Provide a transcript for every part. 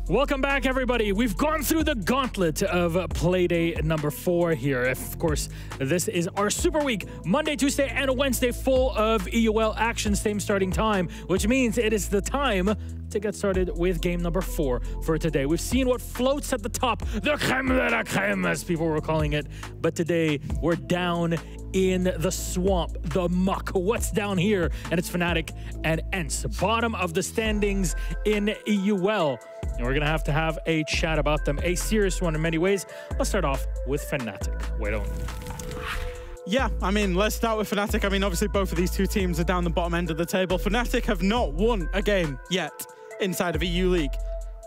Welcome back, everybody. We've gone through the gauntlet of Playday number 4 here. Of course, this is our Super Week, Monday, Tuesday, and Wednesday, full of EUL action, same starting time, which means it is the time to get started with game number 4 for today. We've seen what floats at the top, the crème de la crème, as people were calling it. But today, we're down in the swamp, the muck. What's down here? And it's Fnatic and Ence, bottom of the standings in EUL. And we're going to have a chat about them, a serious one in many ways. Let's start off with Fnatic. Wait on. Yeah, I mean, let's start with Fnatic. I mean, obviously, both of these two teams are down the bottom end of the table. Fnatic have not won a game yet inside of EU League.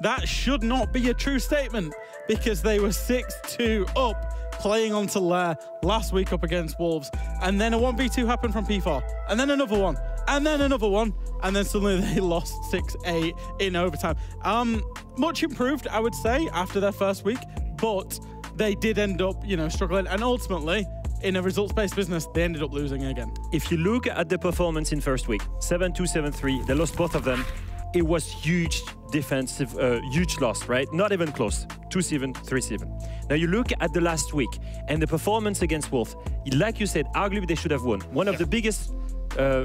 That should not be a true statement because they were 6-2 up playing onto Lair last week up against Wolves. And then a 1v2 happened from P4. And then another one. And then another one. And then suddenly they lost 6-8 in overtime. Much improved, I would say, after their first week. But they did end up, struggling. And ultimately, in a results-based business, they ended up losing again. If you look at the performance in first week, 7-2, 7-3, they lost both of them. It was huge defensive, huge loss, right? Not even close. 2-7, 3-7. Now you look at the last week and the performance against Wolf. Like you said, arguably they should have won. One of the biggest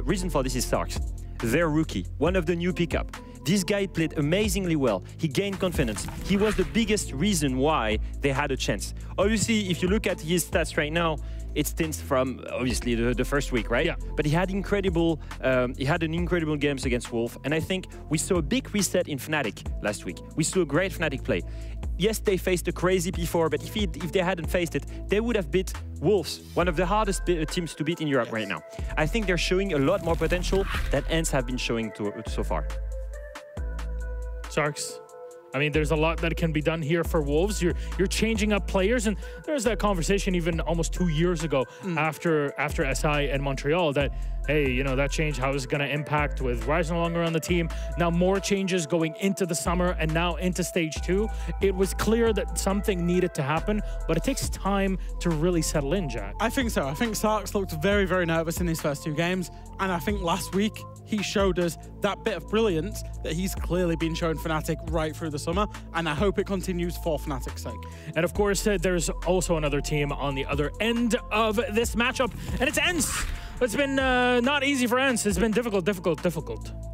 reason for this is Sarks. Their rookie, one of the new pickup. This guy played amazingly well. He gained confidence. He was the biggest reason why they had a chance. Obviously, if you look at his stats right now, it stints from obviously the first week, right? Yeah. But he had an incredible games against Wolf, and I think we saw a big reset in Fnatic last week. We saw a great Fnatic play. Yes, they faced a crazy P4, but if they hadn't faced it, they would have beat Wolves, one of the hardest teams to beat in Europe right now. I think they're showing a lot more potential than Ence have been showing so far. Sarks, I mean, there's a lot that can be done here for Wolves. You're changing up players, and there's that conversation even almost 2 years ago after SI and Montreal that, hey, that change, how is it going to impact with Rise no longer on the team? Now more changes going into the summer and now into stage 2. It was clear that something needed to happen, but it takes time to really settle in, Jack. I think so. I think Sarks looked very, very nervous in his first 2 games, and I think last week he showed us that bit of brilliance that he's clearly been showing Fnatic right through the summer, and I hope it continues for Fnatic's sake. And of course, there's also another team on the other end of this matchup, and it's Ence. It's been not easy for Ence. It's been difficult.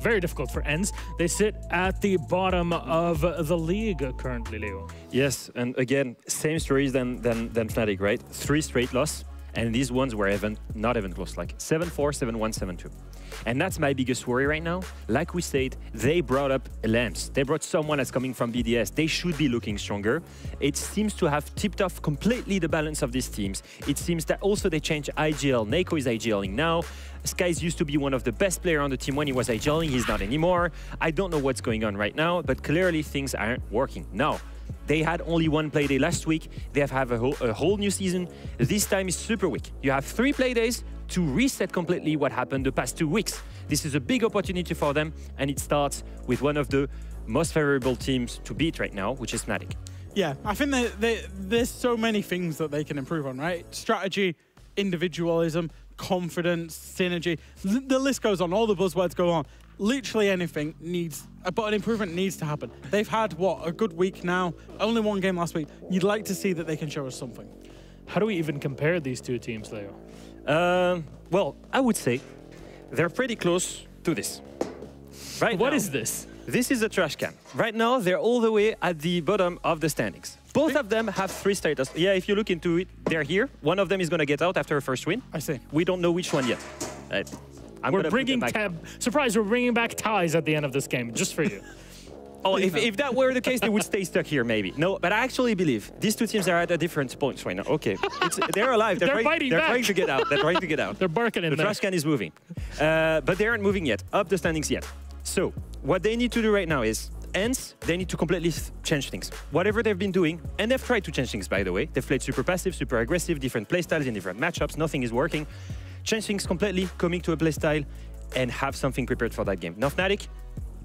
Very difficult for Ence. They sit at the bottom of the league currently, Leo. Yes, and again, same stories than Fnatic, right? 3 straight loss, and these ones were not even close, like 7-4, 7-1, 7-2. And that's my biggest worry right now. Like we said, they brought up Lamps. They brought someone that's coming from BDS. They should be looking stronger. It seems to have tipped off completely the balance of these teams. It seems that also they changed IGL. Neko is IGLing now. Skies used to be one of the best players on the team when he was IGLing. He's not anymore. I don't know what's going on right now, but clearly things aren't working. Now, they had only 1 play day last week. They have a whole new season. This time is Super Week. You have 3 play days to reset completely what happened the past 2 weeks. This is a big opportunity for them, and it starts with one of the most favorable teams to beat right now, which is Fnatic. Yeah, I think there's so many things that they can improve on, right? Strategy, individualism, confidence, synergy. The list goes on, all the buzzwords go on. Literally anything needs, but an improvement needs to happen. They've had, what, a good week now, only 1 game last week. You'd like to see that they can show us something. How do we even compare these 2 teams, Leo? Well, I would say they're pretty close to this. Right What now, is this? This is a trash can. Right now, they're all the way at the bottom of the standings. Both of them have 3 status. Yeah, if you look into it, they're here. One of them is going to get out after a first win. I see. We don't know which one yet. We're bringing surprise, we're bringing back ties at the end of this game, just for you. Oh, if that were the case, they would stay stuck here, maybe. No, but I actually believe these 2 teams are at a different points right now. Okay, they're alive. They're trying to get out. They're trying to get out. They're barking in there. The trash can is moving. But they aren't moving yet, up the standings yet. So what they need to do right now is, Ence, they need to completely change things. Whatever they've been doing, and they've tried to change things, by the way. They've played super passive, super aggressive, different playstyles in different matchups. Nothing is working. Change things completely, coming to a playstyle, and have something prepared for that game. Now, Fnatic,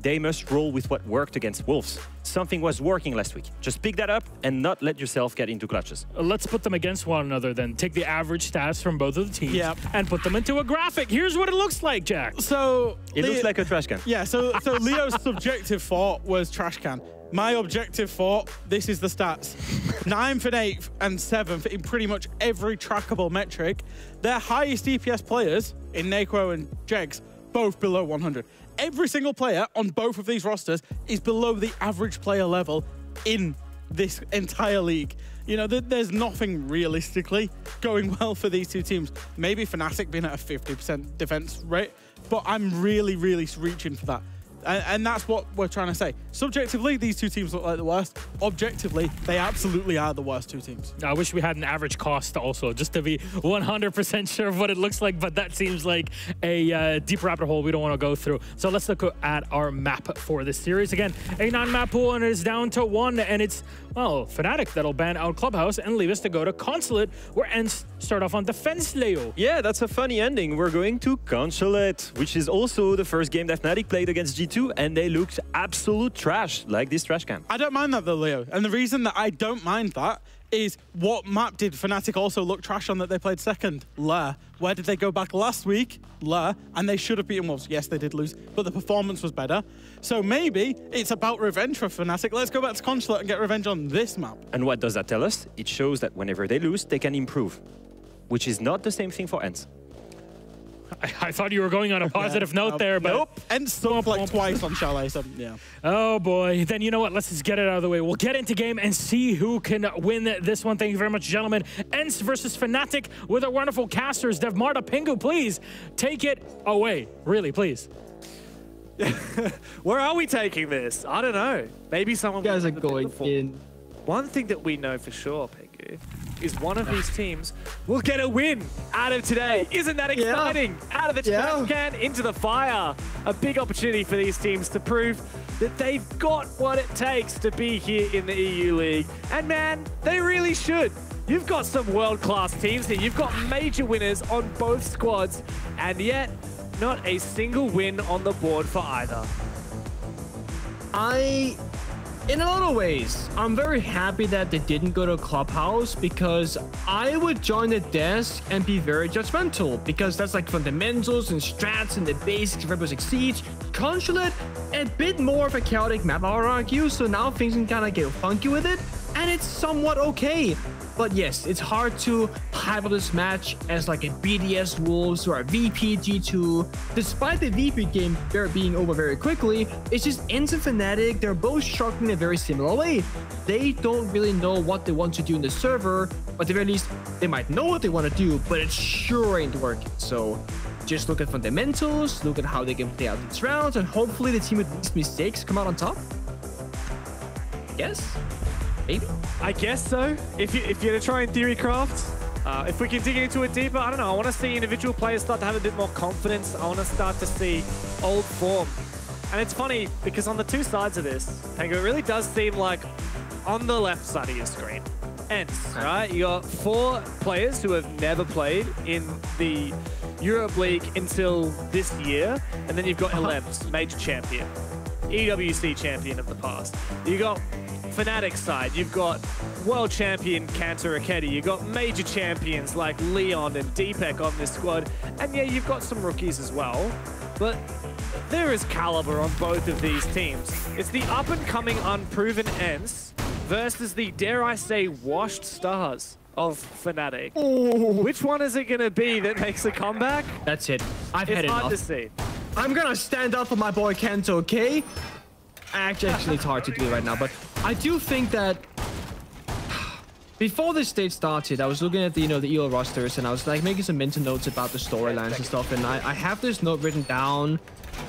they must roll with what worked against Wolves. Something was working last week. Just pick that up and not let yourself get into clutches. Let's put them against one another then. Take the average stats from both of the teams and put them into a graphic. Here's what it looks like, Jack. So it looks like a trash can. Yeah, so Leo's subjective thought was trash can. My objective for this is the stats. 9th and 8th and 7th in pretty much every trackable metric. Their highest DPS players in Neko and Jegs, both below 100. Every single player on both of these rosters is below the average player level in this entire league. You know, there's nothing realistically going well for these two teams. Maybe Fnatic being at a 50% defense rate, but I'm really, really reaching for that. And that's what we're trying to say. Subjectively, these two teams look like the worst. Objectively, they absolutely are the worst two teams. I wish we had an average cost also, just to be 100% sure of what it looks like, but that seems like a deep rabbit hole we don't want to go through. So let's look at our map for this series. Again, a 9-map pool, and it is down to 1, and it's, well, Fnatic that'll ban out Clubhouse and leave us to go to Consulate, where Ence start off on defense, Leo. Yeah, that's a funny ending. We're going to Consulate, which is also the first game that Fnatic played against G2, and they looked absolute trash, like this trash can. I don't mind that though, Leo. And the reason that I don't mind that is what map did Fnatic also look trash on that they played second? Lair. Where did they go back last week? Lair. And they should have beaten Wolves. Yes, they did lose, but the performance was better. So maybe it's about revenge for Fnatic. Let's go back to Consulate and get revenge on this map. And what does that tell us? It shows that whenever they lose, they can improve, which is not the same thing for Ence. I thought you were going on a positive note there, but... Nope. Ence stopped like twice on Chalet, so yeah. Oh boy, then you know what, let's just get it out of the way. We'll get into game and see who can win this one. Thank you very much, gentlemen. Ence versus Fnatic with our wonderful casters. Devmarta, Pingu, please take it away. Really, please. Where are we taking this? I don't know. Maybe someone... You guys are going in. One thing that we know for sure, Pingu, is one of these teams will get a win out of today. Isn't that exciting? Out of the trash can into the fire. A big opportunity for these teams to prove that they've got what it takes to be here in the EU League. And man, they really should. You've got some world-class teams here. You've got major winners on both squads, and yet not a single win on the board for either. In a lot of ways, I'm very happy that they didn't go to Clubhouse, because I would join the desk and be very judgmental, because that's like fundamentals and strats and the basics of Rainbow Six Siege. Consulate, a bit more of a chaotic map, I would argue, so now things can kind of get funky with it, and it's somewhat okay. But yes, it's hard to hype up this match as like a BDS Wolves or a VP G2. Despite the VP game being over very quickly, it's just Ence and Fnatic, they're both struggling in a very similar way. They don't really know what they want to do in the server, but at the very least, they might know what they want to do, but it sure ain't working. So just look at fundamentals, look at how they can play out these rounds, and hopefully the team with least mistakes come out on top. I guess? Maybe? I guess so. If you're to try and theory craft, if we can dig into it deeper, I don't know. I want to see individual players start to have a bit more confidence. I want to start to see old form. And it's funny because on the two sides of this, Pango, it really does seem like on the left side of your screen, Ence, right? You got 4 players who have never played in the Europe League until this year, and then you've got Elems, major champion, EWC champion of the past. You got Fnatic side, you've got world champion Kanter Raketi, you've got major champions like Leon and Deepek on this squad, and yeah, you've got some rookies as well, but there is caliber on both of these teams. It's the up-and-coming unproven Ence versus the, dare I say, washed stars of Fnatic. Ooh. Which one is it going to be that makes a comeback? That's it. I've had It's enough. hard to see. I'm gonna stand up for my boy Kento, okay? Actually, it's hard to do right now, but I do think that before this stage started, I was looking at the the EO rosters, and I was like making some mental notes about the storylines and stuff, and I have this note written down.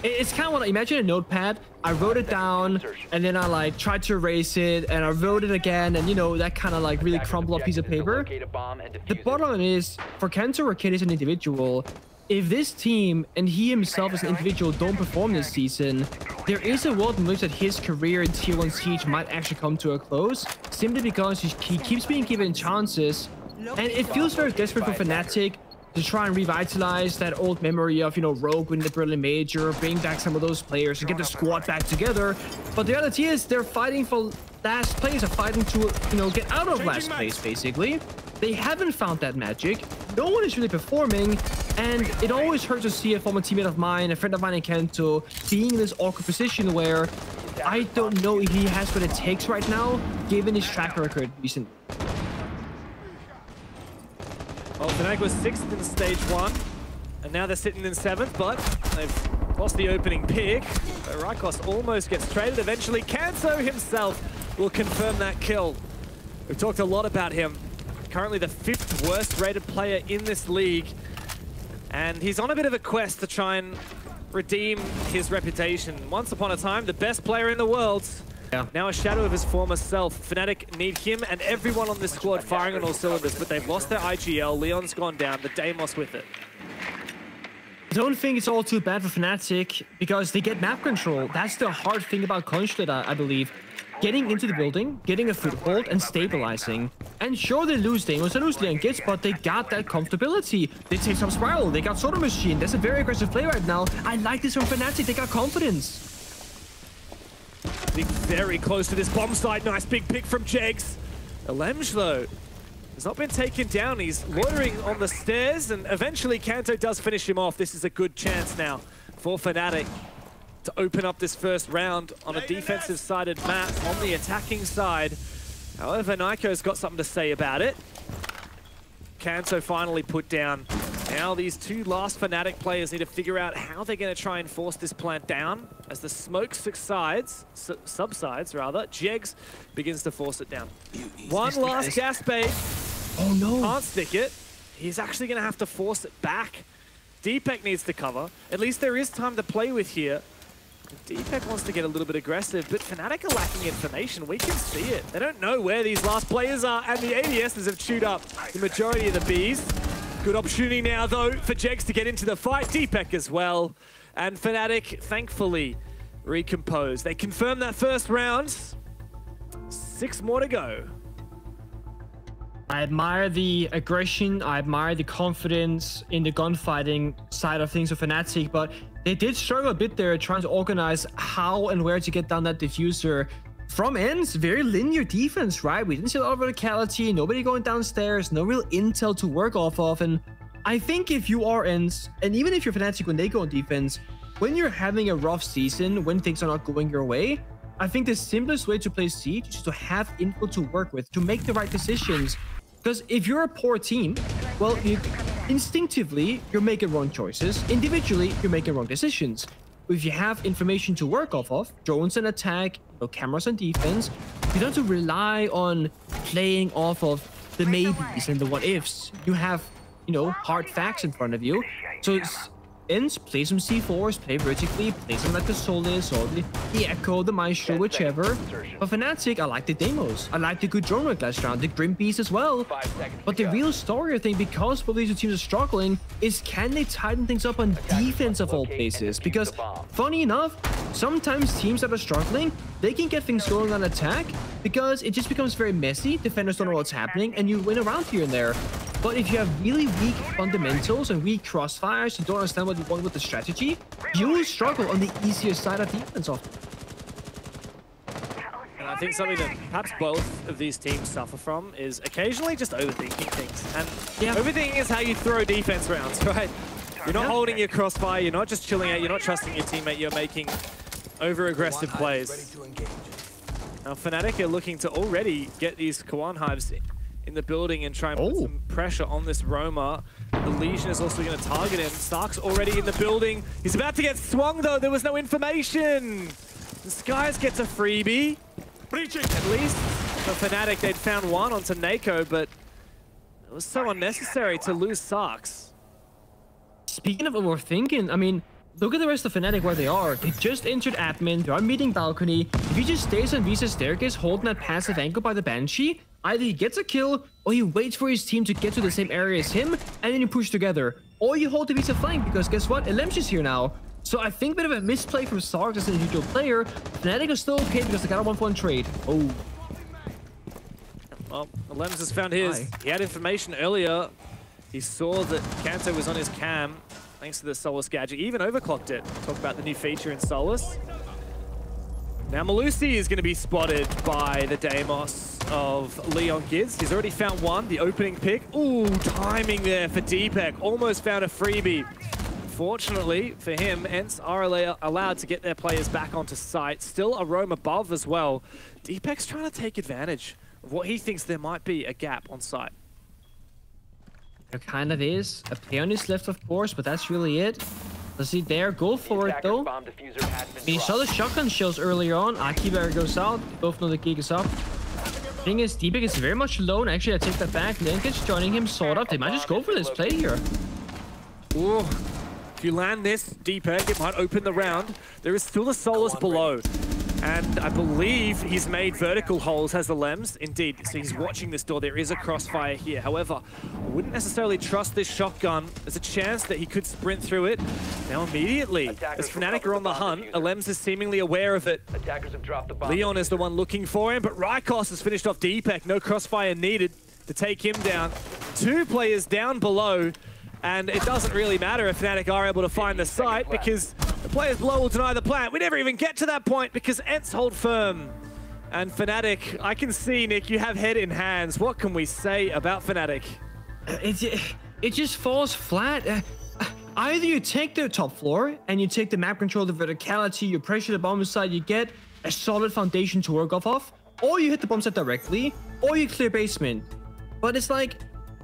It's kind of what I imagine a notepad. I wrote it down, and then I like tried to erase it, and I wrote it again, and that kind of like really crumpled up piece of paper. The bottom line is, for Kento Raketi as an individual, if this team and he himself as an individual don't perform this season, there is a world in which that his career in Tier 1 Siege might actually come to a close, simply because he keeps being given chances, and it feels very desperate for Fnatic to try and revitalize that old memory of, Rogue winning the Berlin Major, bring back some of those players and get the squad back together. But the reality is they're fighting for last place, are fighting to, get out of last place, basically. They haven't found that magic. No one is really performing, and it always hurts to see a former teammate of mine, a friend of mine in Kento, being in this awkward position where I don't know if he has what it takes right now, given his track record recently. Well, Fnatic was 6th in stage 1, and now they're sitting in 7th, but they've lost the opening pick. Rykos almost gets traded. Eventually, Kanto himself will confirm that kill. We've talked a lot about him. Currently the 5th worst rated player in this league. And he's on a bit of a quest to try and redeem his reputation. Once upon a time, the best player in the world. Yeah. Now a shadow of his former self. Fnatic need him and everyone on this squad firing on all cylinders, but they've lost their IGL. Leon's gone down, the Deimos with it. I don't think it's all too bad for Fnatic because they get map control. That's the hard thing about Consulate, I believe. Getting into the building, getting a foothold, and stabilizing. And sure, they lose Deimos and lose Leon Gitz, but they got that comfortability. They take some Spiral, they got Soda Machine. That's a very aggressive play right now. I like this from Fnatic, they got confidence. Being very close to this bomb site. Nice big pick from Jegs. Elemj, though, has not been taken down. He's loitering on the stairs, and eventually Kanto does finish him off. This is a good chance now for Fnatic to open up this first round on a defensive-sided map on the attacking side. However, Nyko's got something to say about it. Kanto finally put down. Now these two last Fnatic players need to figure out how they're going to try and force this plant down. As the smoke subsides, Jegs begins to force it down. One last gas bait. Oh no. Can't stick it. He's actually going to have to force it back. Deepek needs to cover. At least there is time to play with here. Deepek wants to get a little bit aggressive, but Fnatic are lacking information. We can see it. They don't know where these last players are, and the ADSs have chewed up the majority of the Bs. Good opportunity now, though, for Jegs to get into the fight. Deepek as well. And Fnatic, thankfully, recompose. They confirm that first round. 6 more to go. I admire the aggression, I admire the confidence in the gunfighting side of things of Fnatic, but they did struggle a bit there trying to organize how and where to get down that diffuser. From Ence, very linear defense, right? We didn't see a lot of verticality, nobody going downstairs, no real intel to work off of, and I think if you are Ence, and even if you're Fnatic when they go on defense, when you're having a rough season, when things are not going your way, I think the simplest way to play Siege is to have info to work with, to make the right decisions. Because if you're a poor team, well, instinctively, you're making wrong choices. Individually, you're making wrong decisions. If you have information to work off of, drones and attack, cameras and defense, you don't have to rely on playing off of the maybes and the what-ifs. You have, hard facts in front of you. So Ence, play some C4s, play vertically, play some like the Solis or the Echo, the Maestro, whichever. But Fnatic, I like the Deimos. I like the good drone work last round, the Grim Beast as well. But the real story, I think, because both these two teams are struggling, is can they tighten things up on defense of all places? Because, funny enough, sometimes teams that are struggling, they can get things going on attack because it just becomes very messy. Defenders don't know what's happening, and you win around here and there. But if you have really weak fundamentals and weak crossfires, you don't understand what you want with the strategy, you will struggle on the easier side of defense often. And I think something that perhaps both of these teams suffer from is occasionally just overthinking things. And overthinking is how you throw defense rounds, right? You're not holding your crossfire, you're not just chilling out, you're not trusting your teammate, you're making over-aggressive plays. Now Fnatic are looking to already get these Kawan Hives in the building and try and put some pressure on this Roma. The Legion is also going to target him. Stark's already in the building. He's about to get swung, though. There was no information. The Skies gets a freebie. At least for Fnatic, they'd found one onto Nako, but it was so unnecessary to lose Sarks. Speaking of overthinking, I mean, look at the rest of Fnatic where they are. They just entered admin. They're on meeting balcony. If he just stays on Visa's staircase holding that passive angle by the Banshee, either he gets a kill, or he waits for his team to get to the same area as him, and then you push together. Or you hold the Visa flank, because guess what? Elemj is here now. So I think a bit of a misplay from Sark as an individual player. Fnatic is still okay because they got a 1-1 trade. Oh. Well, Elemj has found his. He had information earlier. He saw that Kanto was on his cam, thanks to the Solus gadget. He even overclocked it. Talk about the new feature in Solus. Now Melusi is going to be spotted by the Deimos of Leon Gitz. He's already found one, the opening pick. Ooh, timing there for Deepek. Almost found a freebie. unfortunately for him, Ence are allowed to get their players back onto site. Still a roam above as well. Deepek's trying to take advantage of what he thinks there might be a gap on site. There kind of is. A Peon is left, of course, but that's really it. Does he dare go for it, though? I mean, you saw the shotgun shells earlier on. Akibar goes out. You both know the gig is up. Thing is, Deepek is very much alone. Actually, I take that back. Linkage joining him, sort of. They might just go for this play here. Ooh. If you land this, Deepek, it might open the round. There is still a Solus below. And I believe he's made vertical holes, has the Lems. Indeed, so he's watching this door. There is a crossfire here. However, I wouldn't necessarily trust this shotgun. There's a chance that he could sprint through it. Now immediately, as Fnatic are on the hunt, Lems is seemingly aware of it. Leon is the one looking for him, but Rykos has finished off Deepek. No crossfire needed to take him down. 2 players down below. And it doesn't really matter if Fnatic are able to find the site because the players below will deny the plant. We never even get to that point because Ence hold firm. And Fnatic, I can see, Nick, you have head in hands. What can we say about Fnatic? It just falls flat. Either you take the top floor and you take the map control, the verticality, you pressure the bomb side, you get a solid foundation to work off of, or you hit the bomb side directly, or you clear basement. But it's like,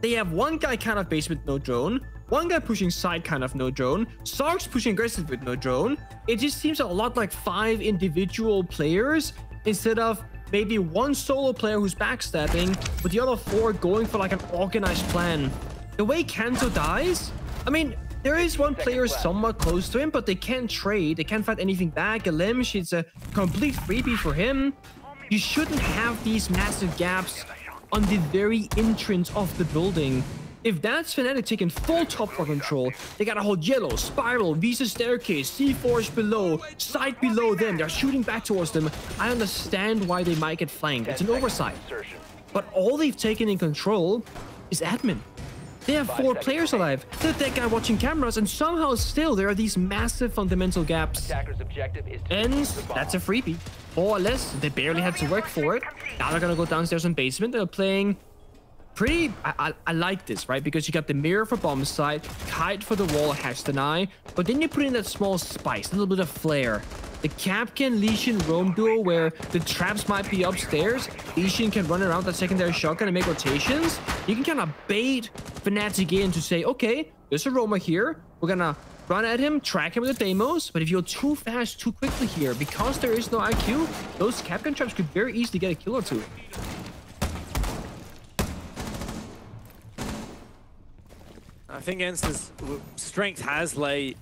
they have one guy kind of basement, no drone. One guy pushing side, kind of no drone. Sark's pushing aggressive with no drone. It just seems a lot like 5 individual players instead of maybe one solo player who's backstabbing with the other 4 going for like an organized plan. The way Kanto dies, I mean, there is one player somewhat close to him, but they can't trade. They can't fight anything back. Alemsh, it's a complete freebie for him. You shouldn't have these massive gaps on the very entrance of the building. If that's Fnatic taking full top floor control, they gotta hold yellow, spiral, Visa staircase, C4 below, side below them, they're shooting back towards them. I understand why they might get flanked, it's an oversight. But all they've taken in control is admin. They have 4 players alive, they're that guy watching cameras, and somehow still there are these massive fundamental gaps. Ence, that's a freebie. More or less, they barely had to work for it. Now they're gonna go downstairs in basement. They're playing pretty... I like this, right? Because you got the mirror for bomb side, kite for the wall, hatch deny, but then you put in that small spice, a little bit of flair. The Capcan Lesion roam duo where the traps might be upstairs. Lesion can run around that secondary shotgun and make rotations. You can kind of bait Fnatic in to say, okay, there's a roamer here. We're gonna run at him, track him with the demos, but if you're too fast, too quickly here, because there is no IQ, those Capcan traps could very easily get a kill or 2. I think Ence's strength has lay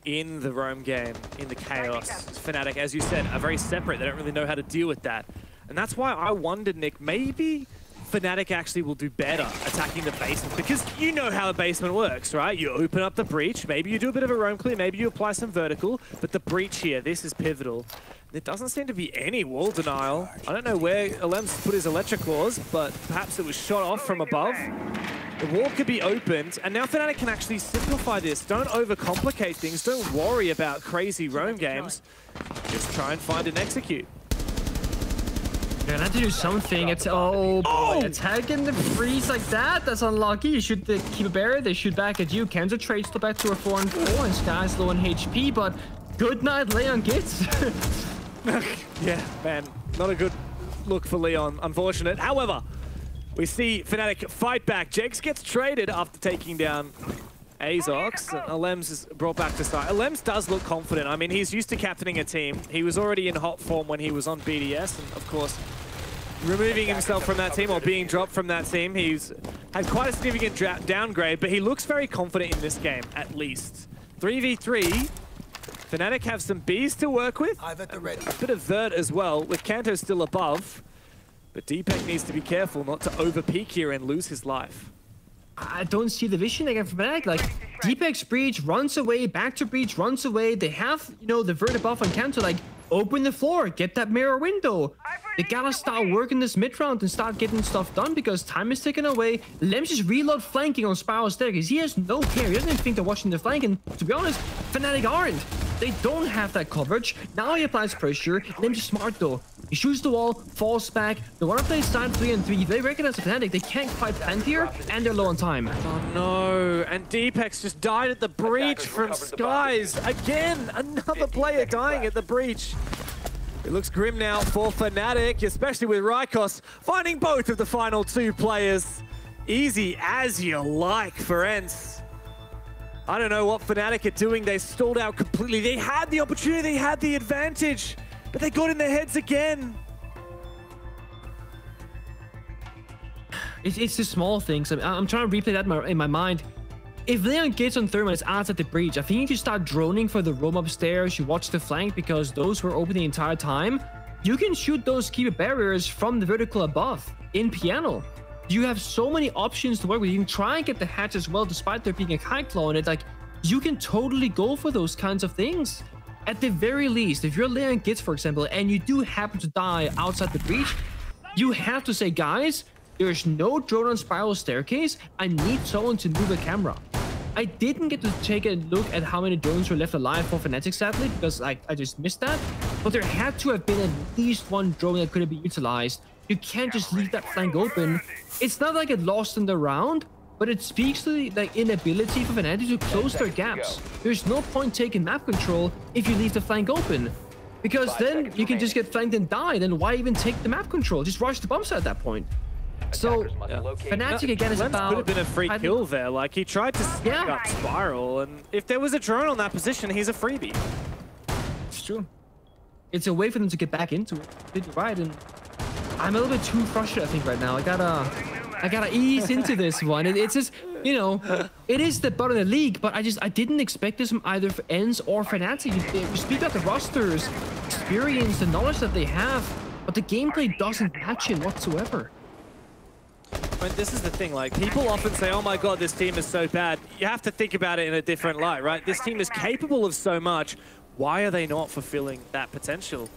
in the roam game, in the chaos. Fnatic, as you said, are very separate. They don't really know how to deal with that. And that's why I wondered, Nick, maybe Fnatic actually will do better attacking the basement, because you know how the basement works, right? You open up the breach, maybe you do a bit of a roam clear, maybe you apply some vertical, but the breach here, this is pivotal. There doesn't seem to be any wall denial. I don't know where Alem's put his electric claws, but perhaps it was shot off from above. The wall could be opened, and now Fnatic can actually simplify this. Don't overcomplicate things. Don't worry about crazy roam games. Just try and find and execute. You're gonna have to do something. It's oh boy, attacking the freeze like that. That's unlucky. You should keep a barrier. They shoot back at you. Kenzo trades still back to a 4 and 4, and Sky's low on HP. But good night, Leon Gitz. Yeah, man, not a good look for Leon. Unfortunate. However, we see Fnatic fight back. Jex gets traded after taking down Azox. Alems is brought back to side. Alems does look confident. I mean, he's used to captaining a team. He was already in hot form when he was on BDS, and of course, removing himself from that team or being dropped from that team, he's had quite a significant downgrade, but he looks very confident in this game, at least. 3v3. Fnatic have some Bs to work with. A bit of Vert as well, with Kanto still above. But Deepek needs to be careful not to over-peak here and lose his life. I don't see the vision again from Fnatic. Like, Deepek's breach runs away, back to breach runs away. They have, you know, the Vert buff on Kanto, like, open the floor, get that mirror window. They gotta start working this mid-round and start getting stuff done because time is ticking away. Lems just reload flanking on Spiral Staircase. He has no care. He doesn't even think they're watching the flank. And to be honest, Fnatic aren't. They don't have that coverage. Now he applies pressure. Lems is smart though. He shoots the wall, falls back. They want to play side 3 and 3. They recognize the Fnatic. They can't quite plant here, and they're low on time. Oh no, and Deepex just died at the breach from Skies. Again, another player dying at the breach. It looks grim now for Fnatic, especially with Rykos finding both of the final 2 players. Easy as you like for Ence. I don't know what Fnatic are doing. They stalled out completely. They had the opportunity, they had the advantage, but they got in their heads again. It's the small things. I'm trying to replay that in my mind. If Leon gets on Thermal, it's outside the breach. I think you just start droning for the roam upstairs. You watch the flank because those were open the entire time. You can shoot those keeper barriers from the vertical above in piano. You have so many options to work with. You can try and get the hatch as well, despite there being a high claw on it. Like, you can totally go for those kinds of things. At the very least, if you're Leon Gitz, for example, and you do happen to die outside the breach, you have to say, guys, there's no drone on spiral staircase. I need someone to move the camera. I didn't get to take a look at how many drones were left alive for Fnatic, sadly, because I just missed that. But there had to have been at least one drone that couldn't be utilized. You can't just leave that flank open. It's not like it lost in the round, but it speaks to the inability for Fnatic to close their gaps. There's no point taking map control if you leave the flank open, because then you can just get flanked and die. Then why even take the map control? Just rush the bomb site at that point. So, Fnatic again is about... could have been a free kill there. Like, he tried to sneak up spiral, and if there was a drone on that position, he's a freebie. It's true. It's a way for them to get back into it. Did you right? And I'm a little bit too frustrated, I think, right now. I gotta ease into this one. It's just, you know, it is the bottom of the league, but I didn't expect this from either Ence or Fnatic. You speak about the rosters, experience, the knowledge that they have, but the gameplay doesn't match it whatsoever. And this is the thing, like, people often say, oh my god, this team is so bad. You have to think about it in a different light, right? This team is capable of so much. Why are they not fulfilling that potential?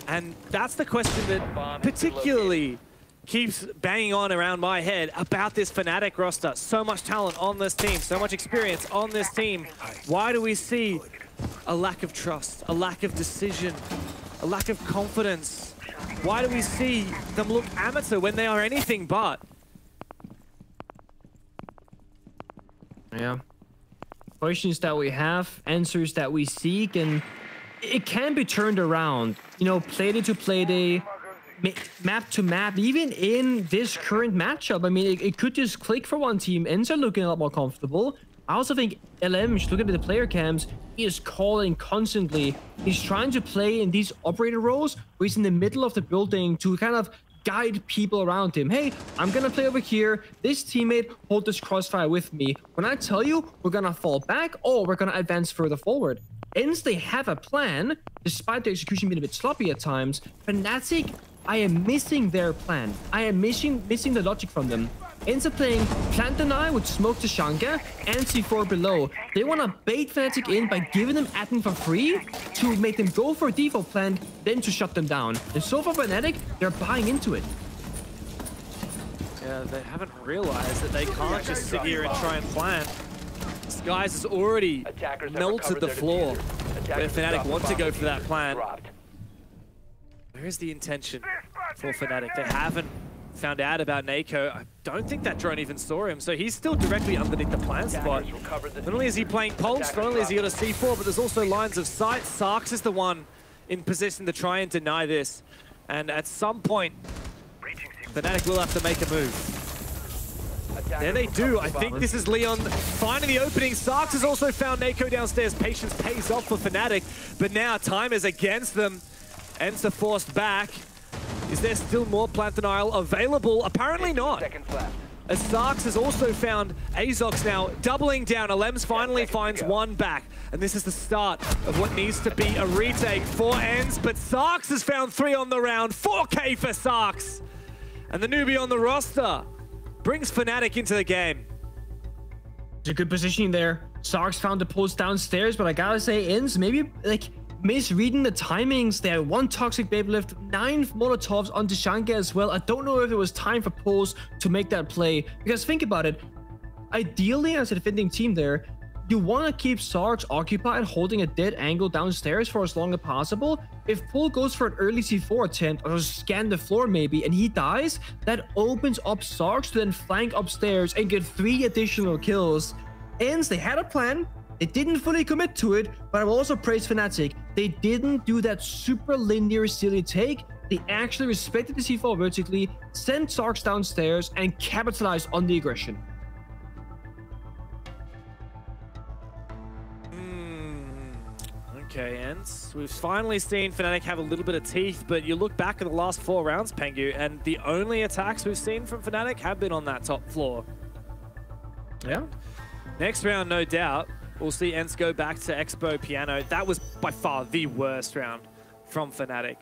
And that's the question that particularly keeps banging on around my head about this Fnatic roster. So much talent on this team, so much experience on this team. Why do we see a lack of trust, a lack of decision, a lack of confidence? Why do we see them look amateur when they are anything but? Yeah. Questions that we have, answers that we seek, and it can be turned around. You know, play day to play day, map to map, even in this current matchup. I mean, it could just click for one team. Ence are looking a lot more comfortable. I also think LM, just looking at the player cams, he is calling constantly. He's trying to play in these operator roles where he's in the middle of the building to kind of guide people around him. Hey, I'm gonna play over here. This teammate, hold this crossfire with me. When I tell you, we're gonna fall back or we're gonna advance further forward. Ence, they have a plan, despite the execution being a bit sloppy at times. Fnatic, I am missing their plan. I am missing the logic from them. Ence are playing plant deny with smoke to Shanka and C4 below. They want to bait Fnatic in by giving them admin for free to make them go for a default plant, then to shut them down. And so far Fnatic, they're buying into it. Yeah, they haven't realized that they can't just sit here and try and plant. Skies has already melted the floor. Where Fnatic want to go for that plan. Where is the intention for Fnatic? They haven't found out about Nako. I don't think that drone even saw him, so he's still directly underneath the plant spot. Not only is he playing Pulse, not only has he got a C4, but there's also lines of sight. Sarks is the one in position to try and deny this. And at some point, Fnatic will have to make a move. There they do. I think this is Leon finding the opening. Sarks has also found Nako downstairs. Patience pays off for Fnatic, but now time is against them. Ence are forced back. Is there still more plant denial available? Apparently not. As Sarks has also found Azox now doubling down. Alems finally finds one back. And this is the start of what needs to be a retake for Ence. But Sarks has found 3 on the round. 4K for Sarks. And the newbie on the roster brings Fnatic into the game. It's a good positioning there. Sarks found the pulse downstairs, but I gotta say, Ence maybe like misreading the timings. They had 1 toxic babe lift, 9 molotovs onto Shanka as well. I don't know if it was time for pulse to make that play, because think about it. Ideally, as a defending team there, you want to keep Sarks occupied, holding a dead angle downstairs for as long as possible. if Paul goes for an early C4 attempt or scan the floor maybe, and he dies, that opens up Sarks to then flank upstairs and get 3 additional kills. Ence, they had a plan. They didn't fully commit to it, but I will also praise Fnatic. They didn't do that super linear silly take. They actually respected the C4 vertically, sent Sarks downstairs, and capitalized on the aggression. Okay, Ence. We've finally seen Fnatic have a little bit of teeth, but you look back at the last 4 rounds, Pengu, and the only attacks we've seen from Fnatic have been on that top floor. Yeah. Next round, no doubt, we'll see Ence go back to Expo Piano. That was by far the worst round from Fnatic.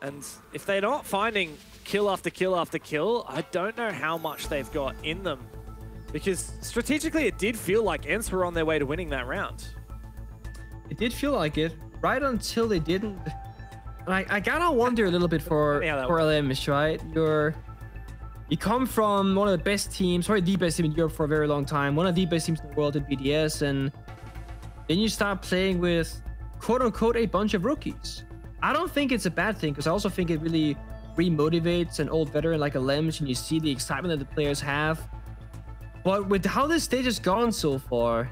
And if they're not finding kill after kill after kill, I don't know how much they've got in them. Because strategically, it did feel like Ence were on their way to winning that round. It did feel like it, right until they didn't. I gotta wonder a little bit for LMs, right? You come from one of the best teams, probably the best team in Europe for a very long time, one of the best teams in the world in BDS, and then you start playing with quote-unquote a bunch of rookies. I don't think it's a bad thing, because I also think it really remotivates an old veteran like LMs, and you see the excitement that the players have. But with how this stage has gone so far,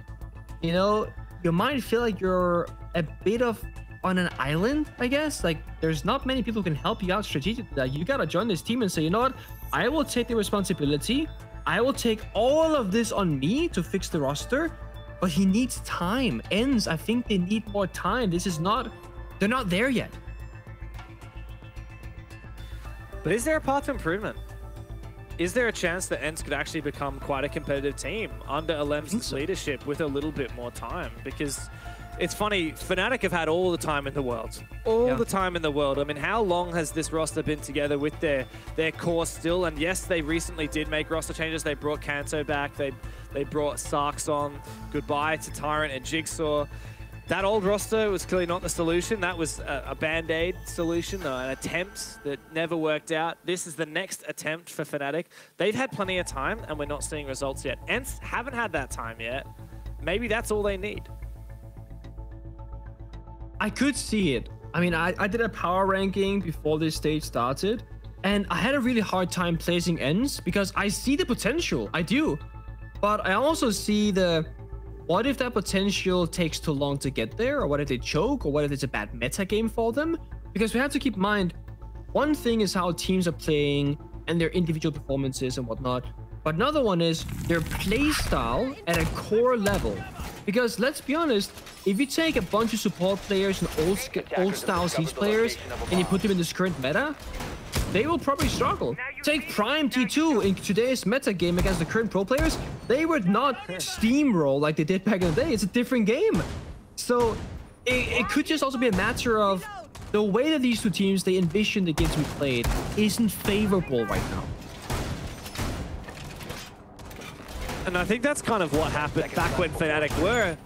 you know, you might feel like you're a bit of on an island, I guess. Like, there's not many people who can help you out strategically. Like, you gotta join this team and say, you know what? I will take the responsibility. I will take all of this on me to fix the roster. But he needs time. Ence, I think they need more time. This is not... They're not there yet. But is there a path to improvement? Is there a chance that Ence could actually become quite a competitive team under LM's leadership with a little bit more time? Because it's funny, Fnatic have had all the time in the world. All the time in the world. I mean, how long has this roster been together with their core still? And yes, they recently did make roster changes. They brought Kanto back. They brought Sarks on. Goodbye to Tyrant and Jigsaw. That old roster was clearly not the solution. That was a band-aid solution, an attempt that never worked out. This is the next attempt for Fnatic. They've had plenty of time, and we're not seeing results yet. Ence haven't had that time yet. Maybe that's all they need. I could see it. I mean, I did a power ranking before this stage started, and I had a really hard time placing Ence because I see the potential. I do. But I also see the... What if that potential takes too long to get there? Or what if they choke? Or what if it's a bad meta game for them? Because we have to keep in mind, one thing is how teams are playing and their individual performances and whatnot. But another one is their play style at a core level. Because let's be honest, if you take a bunch of support players and old style Siege players and you put them in this current meta, they will probably struggle. Take Prime T2 in today's meta game against the current pro players. They would not steamroll like they did back in the day. It's a different game. So it could just also be a matter of the way that these two teams, they envision the games to be played, isn't favorable right now. And I think that's kind of what happened back when Fnatic were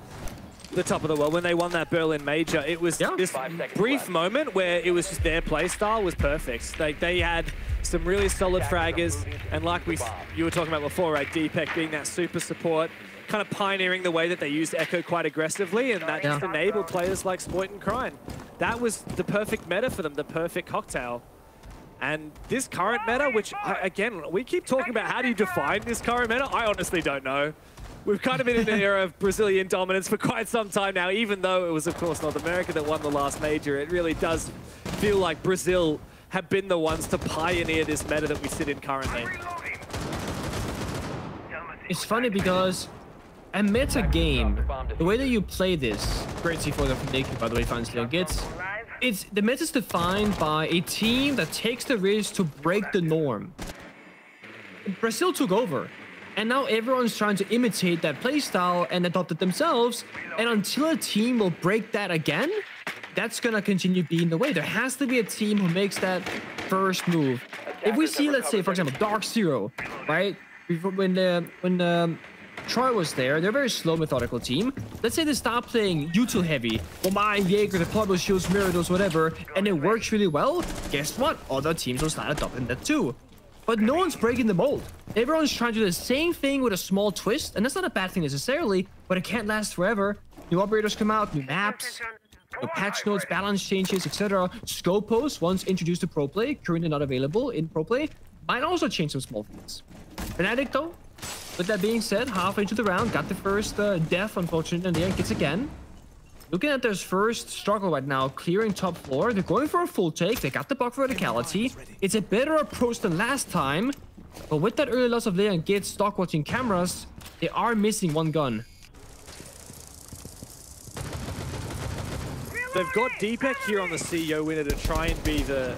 the top of the world, when they won that Berlin Major. It was this brief moment where it was just their play style was perfect. They had some really solid fraggers, and like you were talking about before, right, Deepak being that super support, kind of pioneering the way that they used Echo quite aggressively, and that just enabled players like Spoit and Krine. That was the perfect meta for them, the perfect cocktail. And this current meta, which, again, we keep talking about how do you define this current meta? I honestly don't know. We've kind of been in an era of Brazilian dominance for quite some time now, even though it was, of course, North America that won the last major. It really does feel like Brazil have been the ones to pioneer this meta that we sit in currently. It's funny because a meta game, the way that you play this, great C4 from Nick, by the way, finds Leon gets, the meta is defined by a team that takes the risk to break the norm. Brazil took over. And now everyone's trying to imitate that playstyle and adopt it themselves. And until a team will break that again, that's going to continue being the way. There has to be a team who makes that first move. If we see, let's say, for example, Dark Zero, right? When Troy was there, they're a very slow, methodical team. Let's say they stop playing util heavy, Omai, Jaeger, the Plobo Shields, Mirados, whatever, and it works really well. Guess what? Other teams will start adopting that too. But no one's breaking the mold. Everyone's trying to do the same thing with a small twist, and that's not a bad thing necessarily, but it can't last forever. New operators come out, new maps. patch notes, balance changes, etc. Scope posts, once introduced to pro play, currently not available in pro play, might also change some small things. Fnatic though, with that being said, halfway into the round, got the first death, unfortunately, and there gets again. Looking at their first struggle right now, clearing top floor. They're going for a full take. They got the buck verticality. It's a better approach than last time. But with that early loss of Leon Gitz stock watching cameras, they are missing one gun. They've got Deepak here on the CEO winner to try and be the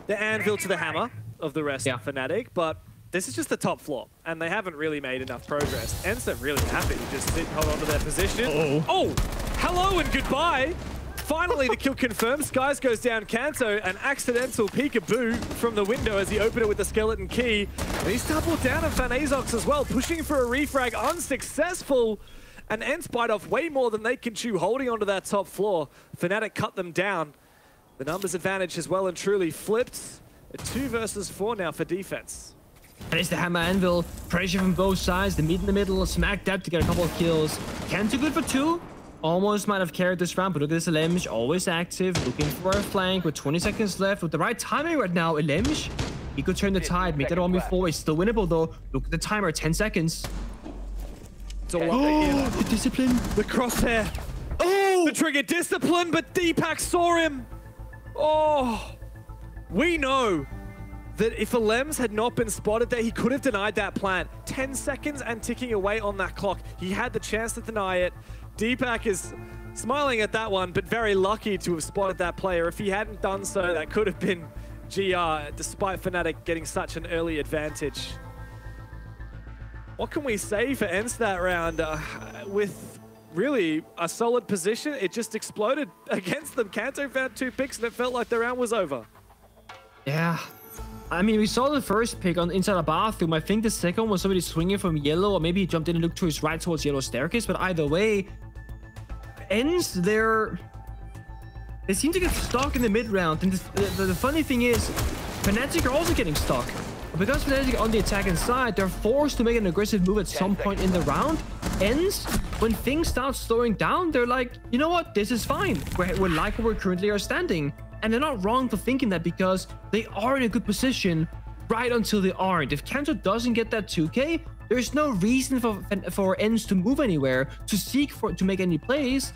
anvil to the hammer of the rest of Fnatic, but this is just the top floor, and they haven't really made enough progress. Ence are really happy to just sit and hold on to their position. Oh, hello and goodbye. Finally, the kill confirmed. Skies goes down Kanto, an accidental peekaboo from the window as he opened it with the skeleton key. And he's doubled down on Fanazox as well, pushing for a refrag, unsuccessful. And Ence bite off way more than they can chew, holding onto that top floor. Fnatic cut them down. The numbers advantage has well and truly flipped. A 2 versus 4 now for defense. And it's the hammer anvil. Pressure from both sides. The meat in the middle. Smack dab to get a couple of kills. Kanto good for 2. Almost might have carried this round, but look at this Elemsh. Always active. Looking for a flank with 20 seconds left. With the right timing right now, Elemsh. He could turn the tide. Make that one before. It's still winnable though. Look at the timer. 10 seconds. It's all up again. The discipline. The crosshair. Oh! The trigger discipline, but Deepak saw him. Oh! We know that if Alems had not been spotted there, he could have denied that plant. 10 seconds and ticking away on that clock. He had the chance to deny it. Deepak is smiling at that one, but very lucky to have spotted that player. If he hadn't done so, that could have been GR, despite Fnatic getting such an early advantage. What can we say for Ence that round? With really a solid position, it just exploded against them. Kanto found 2 picks and it felt like the round was over. Yeah. I mean, we saw the first pick on inside a bathroom. I think the second was somebody swinging from yellow, or maybe he jumped in and looked to his right towards yellow staircase. But either way, Ence, they seem to get stuck in the mid round. And the funny thing is, Fnatic are also getting stuck. Because Fnatic are on the attacking side, they're forced to make an aggressive move at some point in the round. Ence, when things start slowing down, they're like, you know what, this is fine. We're like where we currently are standing. And they're not wrong for thinking that, because they are in a good position right until they aren't. If Kanto doesn't get that 2K, there's no reason for Ence to move anywhere, to seek to make any plays.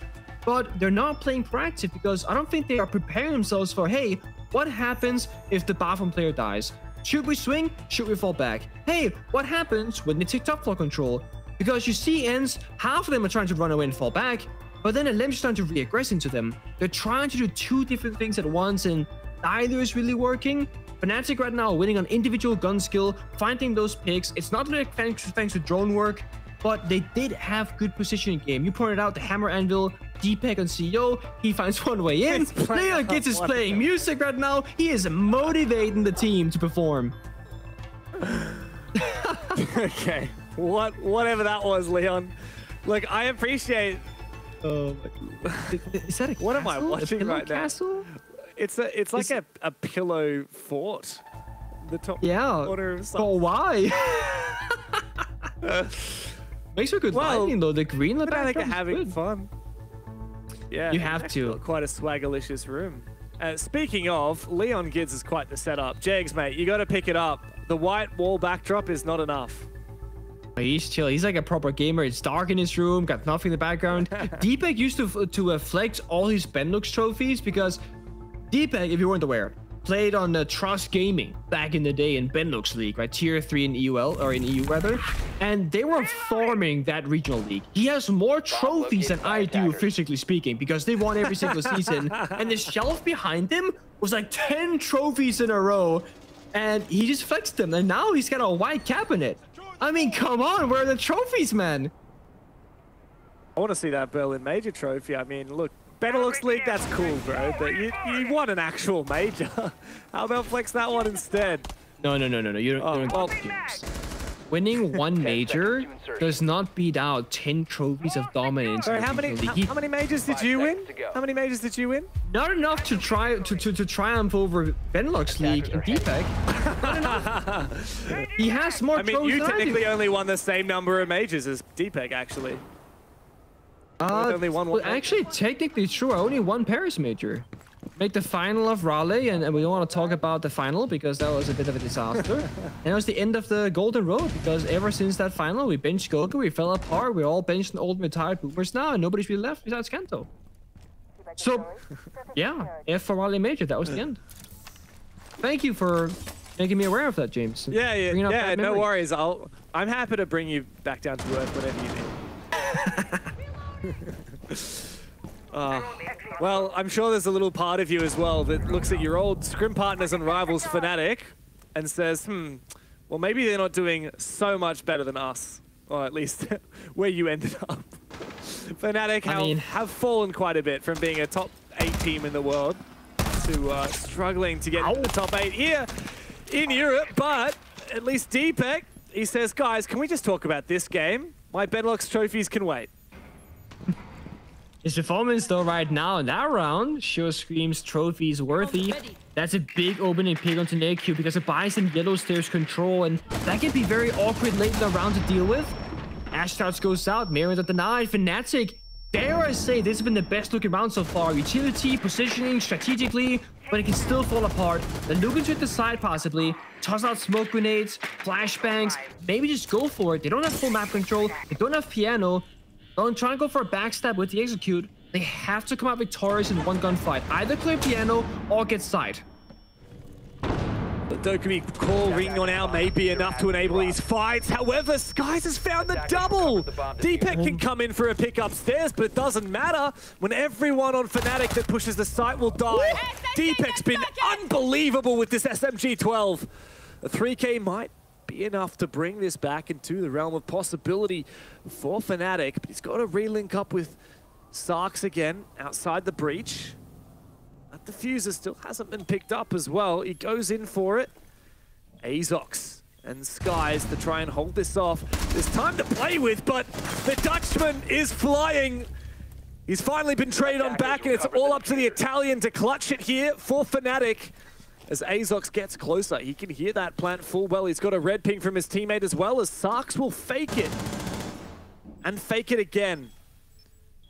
But they're not playing proactive, because I don't think they are preparing themselves for, hey, what happens if the bathroom player dies? Should we swing? Should we fall back? Hey, what happens when they take top floor control? Because you see Ence, half of them are trying to run away and fall back, but then Elem's trying to re-aggress into them. They're trying to do 2 different things at once, and neither is really working. Fnatic right now winning on individual gun skill, finding those picks. It's not like thanks to drone work, but they did have good positioning game. You pointed out the hammer anvil, Deepak on CEO. He finds one way in. Leon Gitz is playing music right now. He is motivating the team to perform. Okay, whatever that was, Leon. Like, I appreciate. Is that a what am I watching right castle? now? It's like a pillow fort. The top corner of something. Oh, why? Makes for good lighting though. The green in the background. I think having fun. Yeah, you have to. Quite a swaggerlicious room. Speaking of, Leon Gitz is quite the setup. Jags, mate, you got to pick it up. The white wall backdrop is not enough. He's chill. He's like a proper gamer. It's dark in his room, got nothing in the background. Deepak used to flex all his Benelux trophies, because Deepak, if you weren't aware, played on Trust Gaming back in the day in Benelux League, right? Tier 3 in EUL, or in EU rather. And they were farming that regional league. He has more trophies than I do, physically speaking, because they won every single season. And the shelf behind him was like 10 trophies in a row. And he just flexed them. And now he's got a white cabinet. I mean, come on, where are the trophies, man? I want to see that Berlin Major trophy. I mean, look, Benelux League, that's cool, bro. But you won an actual major. How about flex that one instead? No. You don't winning one major does not beat out 10 trophies of dominance. Sorry, how many majors did you win? How many majors did you win? Not enough to triumph over Benelux League and Deepak. Not enough. He has more trophies. I mean, you technically only won the same number of majors as Deepak, actually. only one. Well, actually, technically true. I only won Paris Major. Make the final of Raleigh, and we don't want to talk about the final because that was a bit of a disaster. And it was the end of the Golden Road because ever since that final, we benched Goku, we fell apart, we're all benched old retired boomers now, and nobody's really left besides Kanto. So, yeah, F for Raleigh Major, that was the end. Thank you for making me aware of that, James. Yeah, no worries. I'm happy to bring you back down to earth whenever you need. Well, I'm sure there's a little part of you as well that looks at your old scrim partners and rivals, Fnatic, and says, well, maybe they're not doing so much better than us, or at least where you ended up. Fnatic have fallen quite a bit from being a top 8 team in the world to struggling to get into the top 8 here in Europe, but at least Deepak, he says, guys, can we just talk about this game? My Bedlocks trophies can wait. His performance, though, right now in that round sure screams trophies worthy. That's a big opening pick onto Neku because it buys him yellow stairs control, and that can be very awkward late in the round to deal with. Ash starts goes out, Marion's are denied. Fnatic, dare I say, this has been the best looking round so far. Utility, positioning, strategically, but it can still fall apart. Then look into the side possibly, toss out smoke grenades, flashbangs, maybe just go for it. They don't have full map control, they don't have piano. Don't try and go for a backstab with the execute. They have to come out victorious in one gunfight. Either clear piano or get side. The Dokumi call ring on out may be enough to enable these fights. However, Skies has found the double. Deepak can come in for a pick upstairs, but it doesn't matter when everyone on Fnatic that pushes the site will die. Deepak's been unbelievable with this SMG-12. A 3K might be enough to bring this back into the realm of possibility for Fnatic, but he's got to relink up with Sarks again outside the breach. That diffuser still hasn't been picked up as well. He goes in for it. Azox and Skies to try and hold this off. There's time to play with, but the Dutchman is flying. He's finally been traded on back, and it's all up to the Italian to clutch it here for Fnatic. As Azox gets closer, he can hear that plant full well. He's got a red ping from his teammate as well, as Sarks will fake it. And fake it again.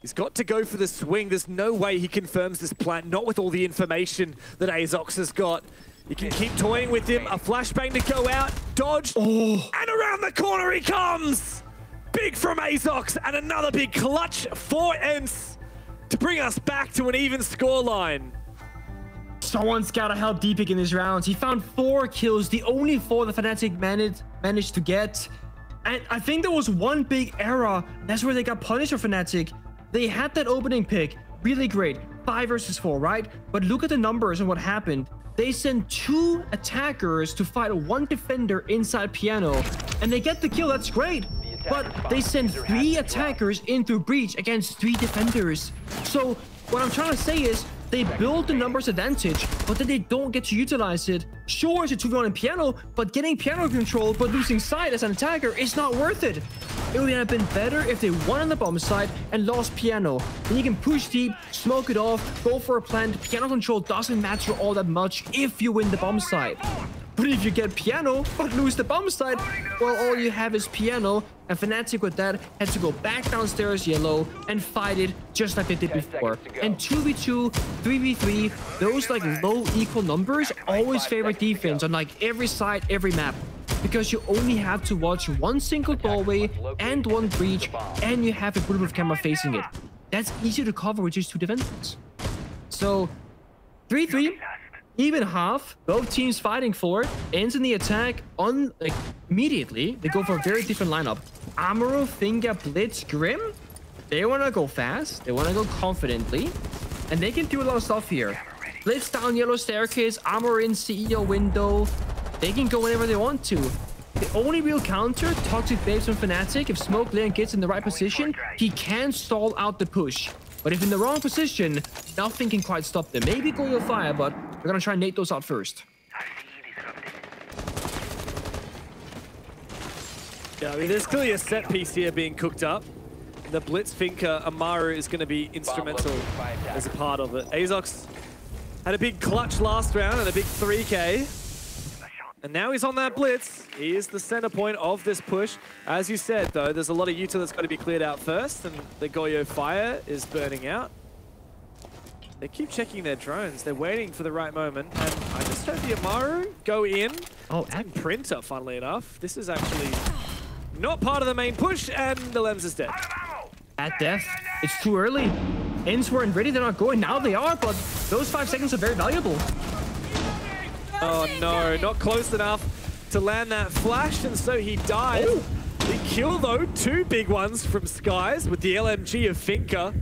He's got to go for the swing. There's no way he confirms this plant, not with all the information that Azox has got. You can keep toying with him. A flashbang to go out, dodge, and around the corner he comes! Big from Azox, and another big clutch for Ence to bring us back to an even scoreline. Someone's gotta help Deepak in this round. He found 4 kills, the only 4 the Fnatic managed to get. And I think there was one big error. That's where they got punished for Fnatic. They had that opening pick, really great, 5 versus 4, right? But look at the numbers and what happened. They sent 2 attackers to fight 1 defender inside piano, and they get the kill, that's great. But they sent 3 attackers in through breach against 3 defenders. So what I'm trying to say is, they build the numbers advantage, but then they don't get to utilize it. Sure, it's a 2v1 in piano, but getting piano control but losing side as an attacker is not worth it. It would have been better if they won on the bomb side and lost piano. Then you can push deep, smoke it off, go for a plant. Piano control doesn't matter all that much if you win the bomb side. But if you get piano but lose the bomb side, well, all you have is piano, and Fnatic with that has to go back downstairs yellow and fight it just like they did before. And 2v2, 3v3, those like low equal numbers always favor defense on like every side, every map. Because you only have to watch 1 single doorway and 1 breach, and you have a bulletproof camera facing it. That's easy to cover with just 2 defenders. So 3-3. Even half, both teams fighting for it, ends in the attack on like immediately. They go for a very different lineup. Amuro, Finger, Blitz, Grim. They want to go fast. They want to go confidently, and they can do a lot of stuff here. Blitz down yellow staircase, Amuro in CEO window. They can go whenever they want to. The only real counter, Toxic Babes from Fnatic. If Smoke Lane gets in the right position, he can stall out the push. But if in the wrong position, nothing can quite stop them. Maybe go with fire, but we're gonna try and nade those out first. Yeah, I mean, there's clearly a set piece here being cooked up. The Blitz Finker Amaru is going to be instrumental as a part of it. Azox had a big clutch last round and a big 3K. And now he's on that blitz. He is the center point of this push. As you said, though, there's a lot of util that's got to be cleared out first, and the Goyo fire is burning out. They keep checking their drones. They're waiting for the right moment. And I just heard the Amaru go in. Oh, and Printer, funnily enough. This is actually not part of the main push, and the Lems is dead. At death, it's too early. Ence weren't ready, they're not going. Now they are, but those 5 seconds are very valuable. Oh no, not close enough to land that flash, and so he dies. Ooh. The kill, though, 2 big ones from Skies with the LMG of Finka.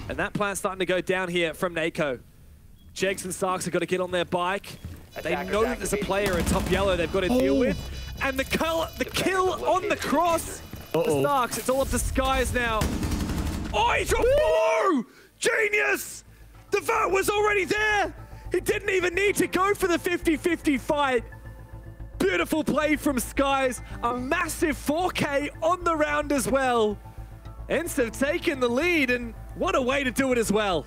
And that plan's starting to go down here from Nako. Jegs and Sarks have got to get on their bike. They know that there's a player in top yellow they've got to deal with. And the kill on the cross. The Starks, it's all up to Skies now. Oh, he dropped below! Genius! The vote was already there! He didn't even need to go for the 50-50 fight. Beautiful play from Skies. A massive 4K on the round as well. Ence have taken the lead, and what a way to do it as well.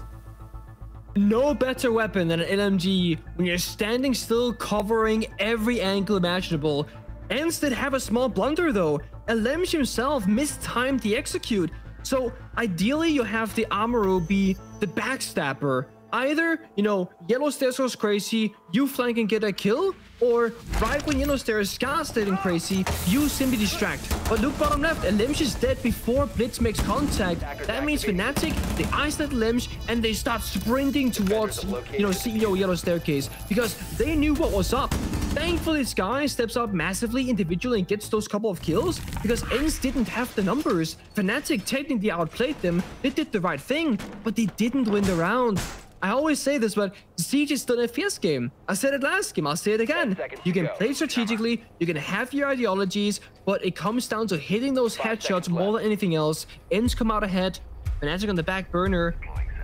No better weapon than an LMG when you're standing still covering every angle imaginable. Ence did have a small blunder though. LMG himself mistimed the execute. So ideally you have the Amaru be the backstabber. Either, you know, Yellow Stairs goes crazy, you flank and get a kill, or right when Yellow Stairs gas getting crazy, you simply distract. But look bottom left, LMG is dead before Blitz makes contact. That means Fnatic, they isolate LMG and they start sprinting towards, you know, CEO Yellow Staircase because they knew what was up. Thankfully, Sky steps up massively individually and gets those couple of kills because Ence didn't have the numbers. Fnatic technically outplayed them, they did the right thing, but they didn't win the round. I always say this, but Siege is still a fierce game. I said it last game, I'll say it again. You can play strategically, you can have your ideologies, but it comes down to hitting those headshots more than anything else. Ence come out ahead, Fnatic on the back burner.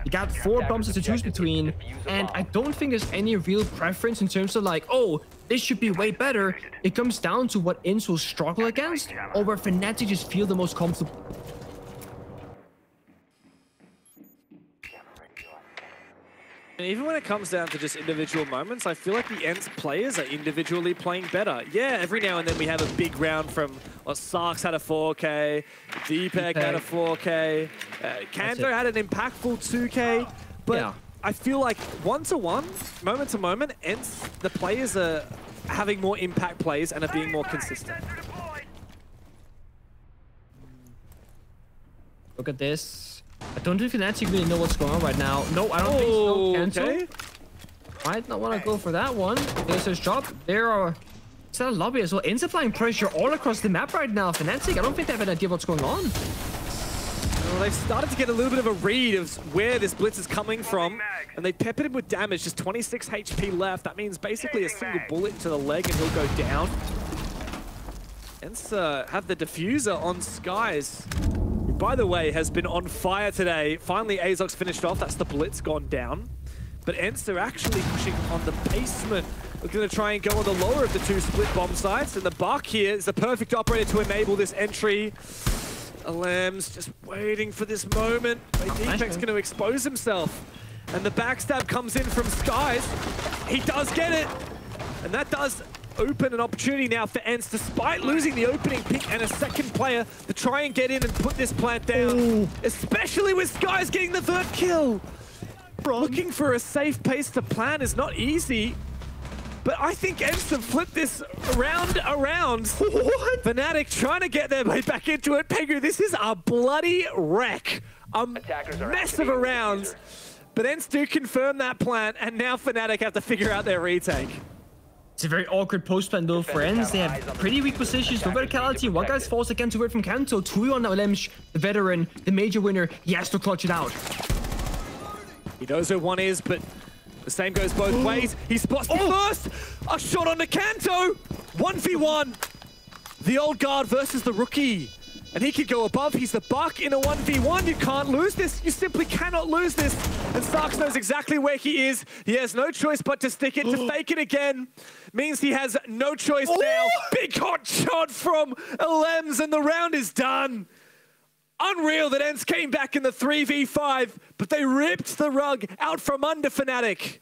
You got 4 bombs to choose between, and I don't think there's any real preference in terms of like, oh, this should be way better. It comes down to what Ence will struggle against, or where Fnatic just feel the most comfortable. And even when it comes down to just individual moments, I feel like the Ence players are individually playing better. Yeah, every now and then we have a big round from Sarks had a 4K, Deepek had a 4K, Kanto had an impactful 2K, but yeah. I feel like one-to-one, moment-to-moment, Ence, the players are having more impact plays and are being more consistent. Look at this. I don't think Fnatic really know what's going on right now. No, I don't think so. Cancel. Okay. Might not want to go for that one. There's his drop. There are... Is that a lobby as well? Ence applying pressure all across the map right now. Fnatic, I don't think they have an idea what's going on. Well, they've started to get a little bit of a read of where this blitz is coming from, and they peppered him with damage. Just 26 HP left. That means basically a single bullet to the leg and he'll go down. Ence have the diffuser on Skies. By the way, has been on fire today. Finally, Azox finished off. That's the blitz gone down. But Ence are actually pushing on the basement. We're going to try and go on the lower of the 2 split bomb sites. And the Buck here is the perfect operator to enable this entry. Alam's just waiting for this moment. Deepek's going to expose himself. And the backstab comes in from Skies. He does get it. And that does open an opportunity now for Ence, despite losing the opening pick and a second player to try and get in and put this plant down. Ooh. Especially with Skies getting the 3rd kill. Looking for a safe pace to plant is not easy, but I think Ence have flipped this around. What? Fnatic trying to get their way back into it. Pengu, this is a bloody wreck. A mess of a round. But Ence do confirm that plant, and now Fnatic have to figure out their retake. It's a very awkward post-plan though for Ence. They have pretty weak positions, no verticality. One guy's falls again to it from Kanto. 2-1 now Lemsh, the veteran, the major winner. He has to clutch it out. He knows where one is, but the same goes both ways. He spots the first. A shot on the Kanto. 1v1. The old guard versus the rookie. And he could go above. He's the Buck in a 1v1. You can't lose this. You simply cannot lose this. And Starks knows exactly where he is. He has no choice but to stick it. To fake it again means he has no choice now. Big hot shot from Lems, and the round is done. Unreal that Ence came back in the 3v5, but they ripped the rug out from under Fnatic.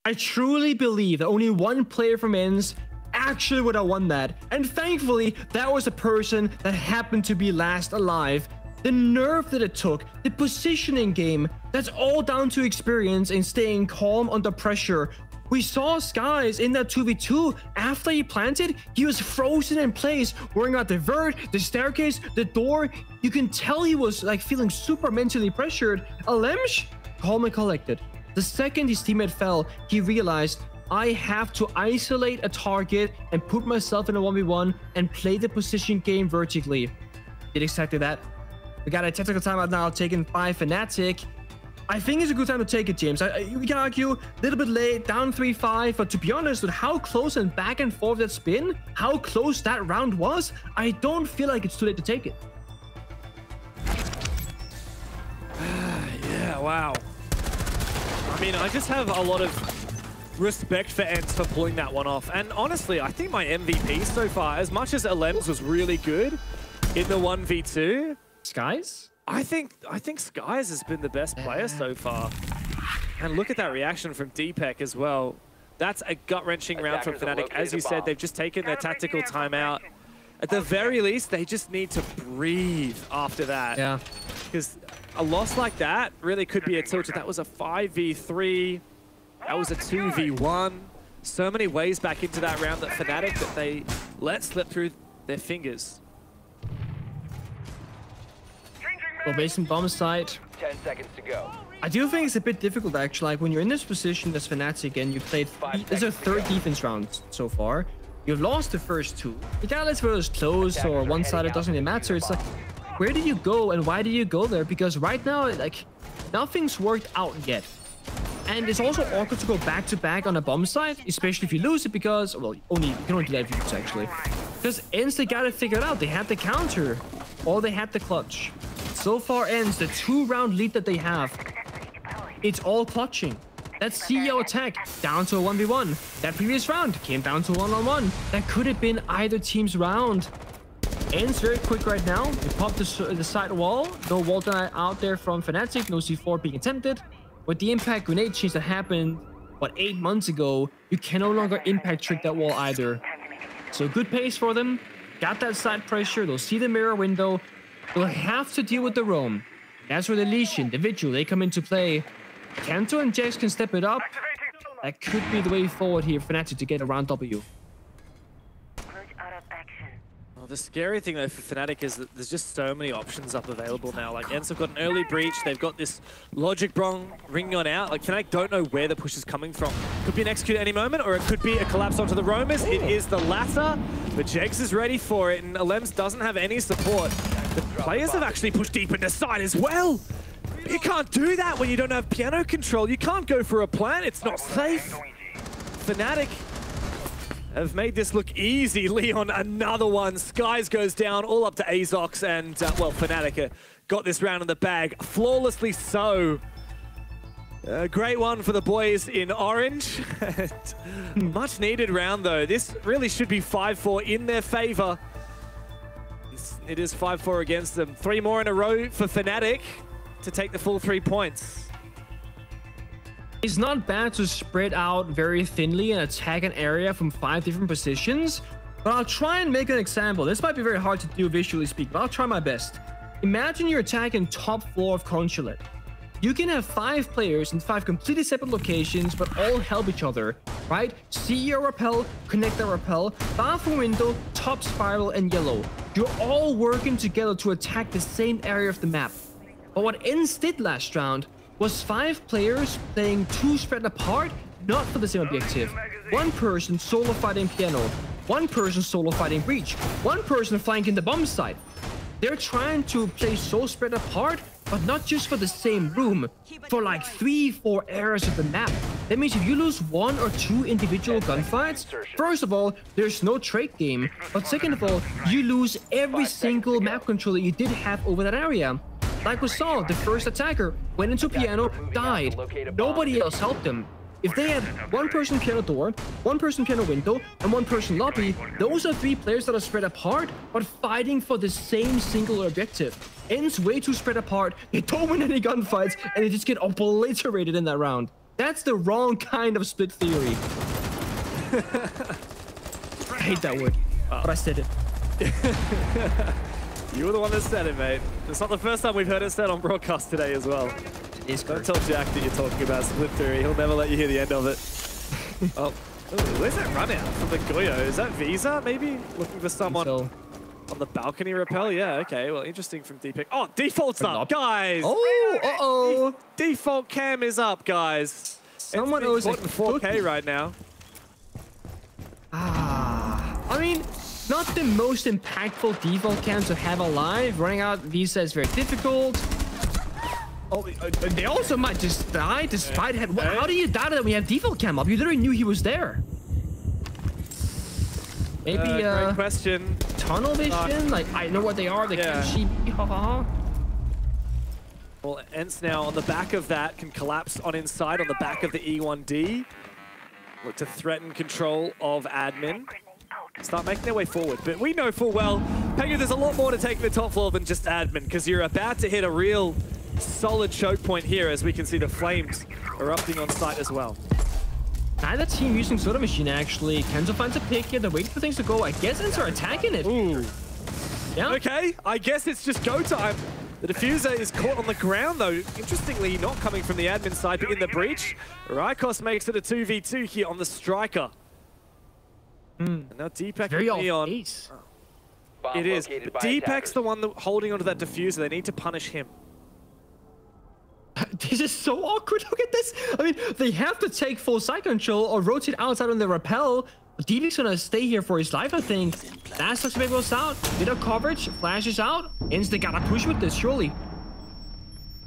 I truly believe that only one player from Ence actually would have won that. And thankfully, that was a person that happened to be last alive. The nerve that it took, the positioning game, that's all down to experience and staying calm under pressure. We saw Skies in that 2v2. After he planted, he was frozen in place, worrying about the vert, the staircase, the door. You can tell he was like feeling super mentally pressured. Alemsh, calm and collected. The second his teammate fell, he realized, I have to isolate a target and put myself in a 1v1 and play the position game vertically. Did exactly that. We got a tactical timeout now taken by Fnatic. I think it's a good time to take it, James. We can argue a little bit late, down 3-5, but to be honest, with how close and back and forth that's been, how close that round was, I don't feel like it's too late to take it. Yeah, wow. I mean, I just have a lot of respect for Ence for pulling that one off. And honestly, I think my MVP so far, as much as Alem's was really good in the 1v2, Skies? I think Skies has been the best player so far. And look at that reaction from Deepak as well. That's a gut-wrenching round from Fnatic. As you said, they've just taken their tactical timeout. At the very least, they just need to breathe after that. Yeah. Because a loss like that really could be a tilt. That was a 5v3. That was a 2v1. So many ways back into that round that Fnatic that they let slip through their fingers. Well, based on bomb site, 10 seconds to go. I do think it's a bit difficult actually. Like when you're in this position as Fnatic and you played, this is your third defense round so far. You've lost the first two. Regardless whether it's close or one-sided, doesn't really matter. It's like, where do you go and why do you go there? Because right now, like, nothing's worked out yet. And it's also awkward to go back-to-back on a bomb site, especially if you lose it because, well, you can only do that if you lose actually. Because Ence, they got it figured out. They had the counter or they had the clutch. So far Ence, the 2-round lead that they have, it's all clutching. That CEO attack down to a 1v1. That previous round came down to a 1-on-1. That could have been either team's round. Ence very quick right now. They popped the side wall. No wall deny out there from Fnatic. No C4 being attempted. With the impact grenade change that happened, what, 8 months ago, you can no longer impact trick that wall either. So good pace for them. Got that side pressure. They'll see the mirror window. They'll have to deal with the roam. That's where the Lesion, the Vigil, they come into play. Kanto and Jax can step it up. That could be the way forward here for Fnatic to get a round W. Well, the scary thing though for Fnatic is that there's just so many options up available now. Like Ence have got an early breach, they've got this Logic Brong ringing on out. Like Fnatic don't know where the push is coming from. Could be an execute at any moment, or it could be a collapse onto the roamers. It is the latter, but Jax is ready for it, and Alems doesn't have any support. The players have actually pushed deep into side as well. You can't do that when you don't have piano control. You can't go for a plant, it's not safe. Fnatic have made this look easy. Leon, another one. Skies goes down, all up to Azox, and, well, Fnatic got this round in the bag. Flawlessly so. A great one for the boys in orange. Much needed round, though. This really should be 5-4 in their favor. It is 5-4 against them. 3 more in a row for Fnatic to take the full 3 points. It's not bad to spread out very thinly and attack an area from 5 different positions, but I'll try and make an example. This might be very hard to do visually speaking, but I'll try my best. Imagine you're attacking top floor of Consulate. You can have 5 players in 5 completely separate locations, but all help each other, right? See your rappel, connect the rappel, bathroom window, top spiral, and yellow. You're all working together to attack the same area of the map. But what Ence did last round was 5 players playing 2 spread apart, not for the same objective. 1 person solo fighting piano, 1 person solo fighting breach, 1 person flanking the bomb site. They're trying to play so spread apart, but not just for the same room, for like 3-4 areas of the map. That means if you lose 1 or 2 individual gunfights, first of all, there's no trade game, but second of all, you lose every single map control that you did have over that area. Like we saw, the first attacker went into piano, died. Nobody else helped him. If they had 1 person piano door, 1 person piano window, and 1 person lobby, those are 3 players that are spread apart, but fighting for the same singular objective. Ence way too spread apart, they don't win any gunfights, and they just get obliterated in that round. That's the wrong kind of split theory. I hate that word, but I said it. You were the one that said it, mate. It's not the first time we've heard it said on broadcast today as well. Don't tell Jack that you're talking about split theory. He'll never let you hear the end of it. Oh, ooh, where's that run out from the Goyo? Is that Visa, maybe? Looking for someone on the balcony rappel? Yeah, okay. Well, interesting from Deepak. Oh, default's up, guys! Oh, uh-oh. Default cam is up, guys. Someone owes a 4K right now. I mean, not the most impactful default cam to have alive. Running out Visa is very difficult. Oh, they also might just die despite how do you die that we have default cam up? You literally knew he was there. Maybe great question. Tunnel vision? Like, I know what they are. They can't see. Well, Ence now on the back of that can collapse on inside on the back of the E1D. Look to threaten control of admin. Start making their way forward. But we know full well, Pengu, there's a lot more to take the top floor than just admin, because you're about to hit a real solid choke point here, as we can see the flames erupting on site as well. Neither team using Soda Machine, actually. Kenzo finds a pick here. They're waiting for things to go. I guess Ence are attacking it. Ooh. Yeah. Okay, I guess it's just go time. The diffuser is caught on the ground, though. Interestingly, not coming from the admin side, but in the breach. Rykos makes it a 2v2 here on the striker. And now Deepak very and Leon. Base. It is. But Deepak's the one holding onto that diffuser. They need to punish him. This is so awkward. Look at this. I mean, they have to take full side control or rotate outside on the rappel. Deepak's gonna stay here for his life, I think. Last touch goes out. Bit of coverage. Flashes out. Ence, they gotta push with this, surely.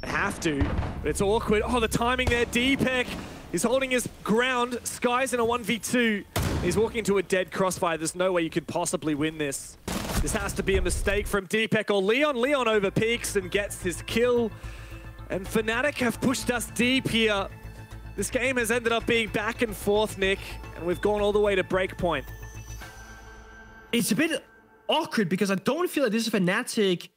They have to. But it's awkward. Oh, the timing there. Deepak is holding his ground. Sky's in a 1v2. He's walking into a dead crossfire. There's no way you could possibly win this. This has to be a mistake from Deepak or Leon. Leon over peaks and gets his kill. And Fnatic have pushed us deep here. This game has ended up being back and forth, Nick, and we've gone all the way to breakpoint. It's a bit awkward because I don't feel like this is Fnatic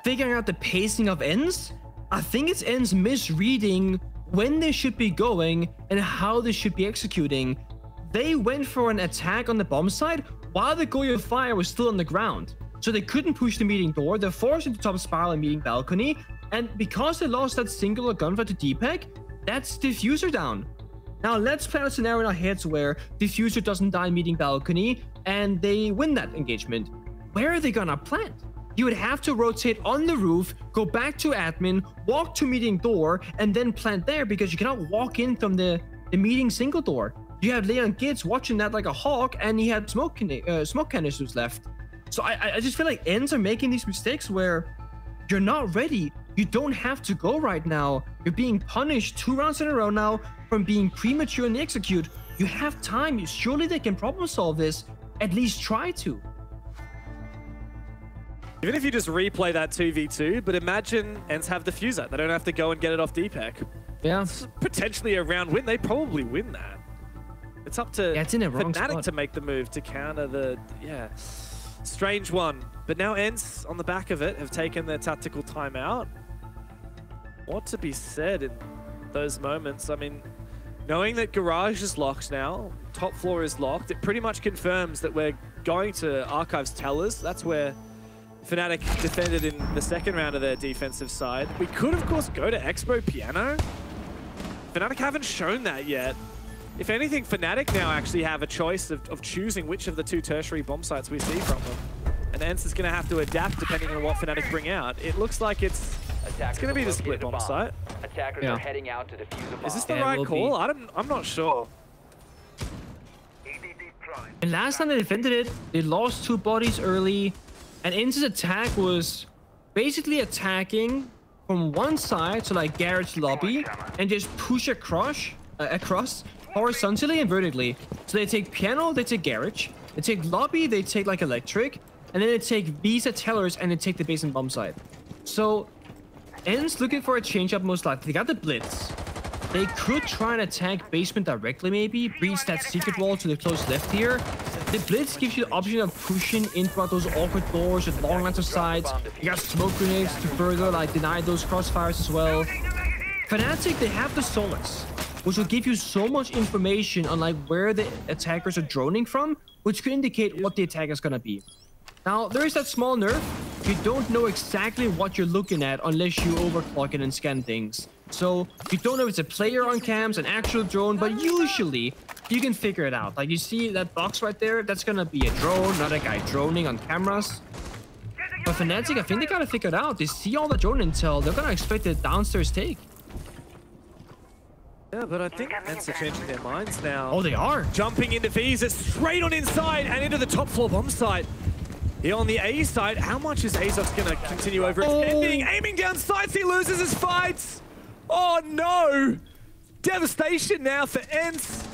figuring out the pacing of Ence. I think it's Ence misreading when they should be going and how they should be executing. They went for an attack on the bomb side while the Goyo fire was still on the ground. So they couldn't push the meeting door. They're forced into top spiral and meeting balcony. And because they lost that singular gunfight to Deepak, that's diffuser down. Now let's play a scenario in our heads where diffuser doesn't die meeting balcony and they win that engagement. Where are they gonna plant? You would have to rotate on the roof, go back to admin, walk to meeting door, and then plant there because you cannot walk in from the meeting single door. You have Leon Gids watching that like a hawk, and he had smoke canisters left. So I just feel like Ence are making these mistakes where you're not ready. You don't have to go right now. You're being punished 2 rounds in a row now from being premature in the execute. You have time. Surely they can problem solve this. At least try to. Even if you just replay that 2v2, but imagine Ence have diffuser. They don't have to go and get it off Deepak. Yeah. It's potentially a round win. They probably win that. It's up to Fnatic to make the move to counter the, strange one. But now Ence, on the back of it, have taken their tactical timeout. What to be said in those moments? I mean, knowing that Garage is locked now, top floor is locked, it pretty much confirms that we're going to Archives Tellers. That's where Fnatic defended in the second round of their defensive side. We could, of course, go to Expo Piano. Fnatic haven't shown that yet. If anything, Fnatic now actually have a choice of choosing which of the 2 tertiary bomb sites we see from them. And Ence is going to have to adapt depending on what Fnatic bring out. It looks like it's going to be the split bomb site. Attackers are heading out to defuse a bomb. Is this the right call? I'm not sure. And last time they defended it, they lost 2 bodies early. And Ence's attack was basically attacking from one side, so like Garrett's lobby, and just push across horizontally and vertically. So they take piano, they take garage, they take lobby, they take like electric, and then they take Visa tellers and they take the basement bomb side. So Ence looking for a change up most likely. They got the blitz. They could try and attack basement directly maybe, breach that secret wall to the close left here. The blitz gives you the option of pushing in throughout those awkward doors with long lines of sides. You got smoke grenades to further like deny those crossfires as well. Fnatic, they have the Solus. which will give you so much information on like where the attackers are droning from, which could indicate what the attack is gonna be. Now, there is that small nerf. You don't know exactly what you're looking at unless you overclock it and scan things. So you don't know if it's a player on cams, an actual drone, but usually you can figure it out. Like you see that box right there, that's gonna be a drone, not a guy droning on cameras. But Fnatic, I think they got it figured out. They see all the drone intel. They're gonna expect a downstairs take. Yeah, but I think Ence are changing their minds now. Oh, they are. Jumping into Visa, straight on inside and into the top floor bomb site. Here on the A side, how much is Azox going to continue overextending? Aiming down sights, he loses his fights. Oh no! Devastation now for Ence.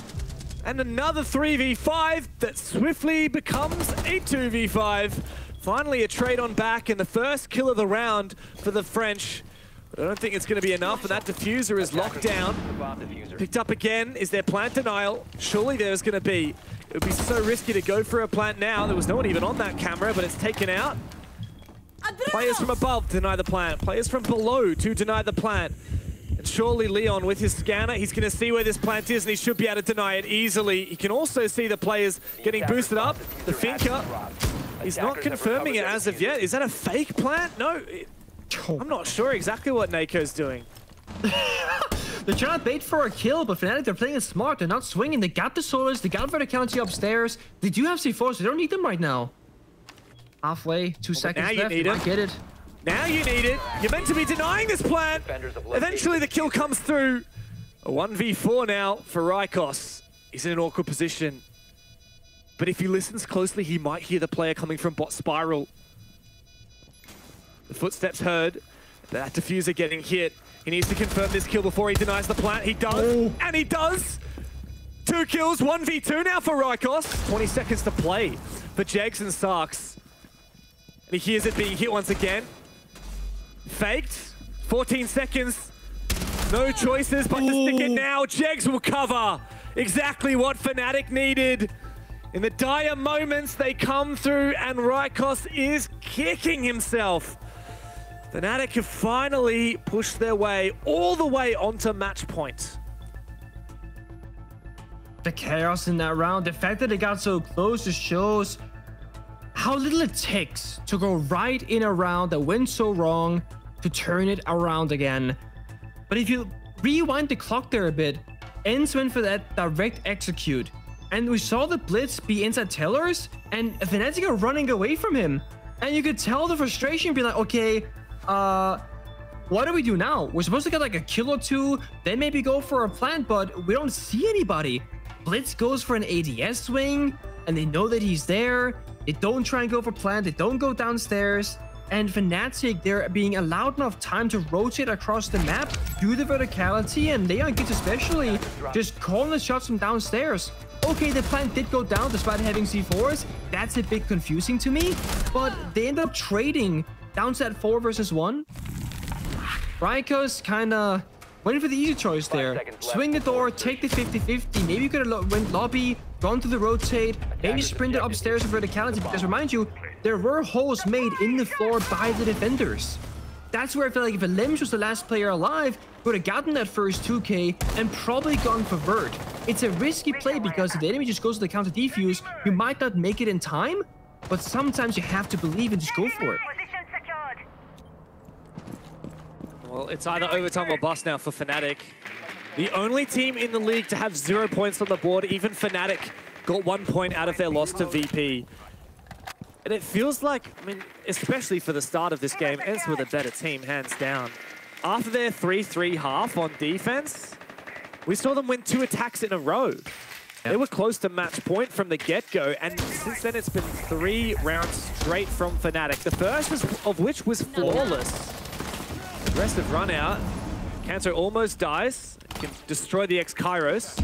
And another 3v5 that swiftly becomes a 2v5. Finally a trade on back and the first kill of the round for the French. But I don't think it's going to be enough, and that diffuser is locked down. Picked up again. Is there plant denial? Surely there's going to be. It would be so risky to go for a plant now. There was no one even on that camera, but it's taken out. Players from above deny the plant. Players from below to deny the plant. And surely Leon with his scanner, he's going to see where this plant is, and he should be able to deny it easily. He can also see the players getting boosted up. The Finker, he's not confirming it as of yet. Is that a fake plant? No. I'm not sure exactly what Nako's doing. They're trying to bait for a kill, but Fnatic, they're playing it smart. They're not swinging. They got the solos. They got verticality upstairs. They do have C4s. They don't need them right now. Halfway, 2 seconds now left. You need I get it. Now you need it. You're meant to be denying this plant. Eventually the kill comes through. A 1v4 now for Rykos. He's in an awkward position. But if he listens closely, he might hear the player coming from bot spiral. The footsteps heard. That diffuser getting hit. He needs to confirm this kill before he denies the plant. He does, and he does. 2 kills, 1v2 now for Rykos. 20 seconds to play for Jegs and Sarks. And he hears it being hit once again. Faked, 14 seconds. No choices but to stick it now. Jegs will cover exactly what Fnatic needed. In the dire moments, they come through and Rykos is kicking himself. Fnatic have finally pushed their way all the way onto match point. The chaos in that round, the fact that they got so close, just shows how little it takes to go right in a round that went so wrong to turn it around again. But if you rewind the clock there a bit, Ence went for that direct execute. And we saw the blitz be inside tellers, and Fnatic are running away from him. And you could tell the frustration, be like, okay, what do we do now? We're supposed to get like a kill or 2, then maybe go for a plant, but we don't see anybody. Blitz goes for an ADS swing, and they know that he's there. They don't try and go for plant, they don't go downstairs. And Fnatic, they're being allowed enough time to rotate across the map, do the verticality, and Leon gets especially just calling the shots from downstairs. Okay, the plant did go down despite having C4s. That's a bit confusing to me, but they end up trading down to that 4 versus 1. Rykos kind of went for the easy choice there. Swing the door, take the 50-50. Maybe you could have went lobby, gone to the rotate, maybe sprinted upstairs with verticality. Because remind you, there were holes made in the floor by the defenders. That's where I feel like if Limbs was the last player alive, he would have gotten that first 2k and probably gone for vert. It's a risky play because if the enemy just goes to the counter defuse, you might not make it in time, but sometimes you have to believe and just go for it. Well, it's either overtime or bust now for Fnatic. The only team in the league to have 0 points on the board, even Fnatic got 1 point out of their loss to VP. And it feels like, I mean, especially for the start of this game, Ence were the better team, hands down. After their 3-3 half on defense, we saw them win 2 attacks in a row. They were close to match point from the get-go, and since then it's been 3 rounds straight from Fnatic. The first of which was flawless. Aggressive run out. Kanto almost dies. He can destroy the ex-Kairos.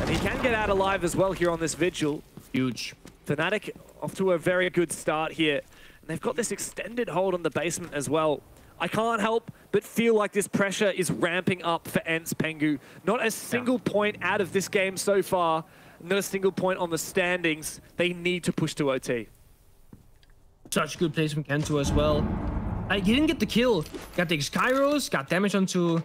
And he can get out alive as well here on this Vigil. Huge. Fnatic off to a very good start here. And they've got this extended hold on the basement as well. I can't help but feel like this pressure is ramping up for Ence Pengu. Not a single point out of this game so far. Not a single point on the standings. They need to push to OT. Such good plays from Kanto as well. Like, he didn't get the kill. Got the Skyros, got damage onto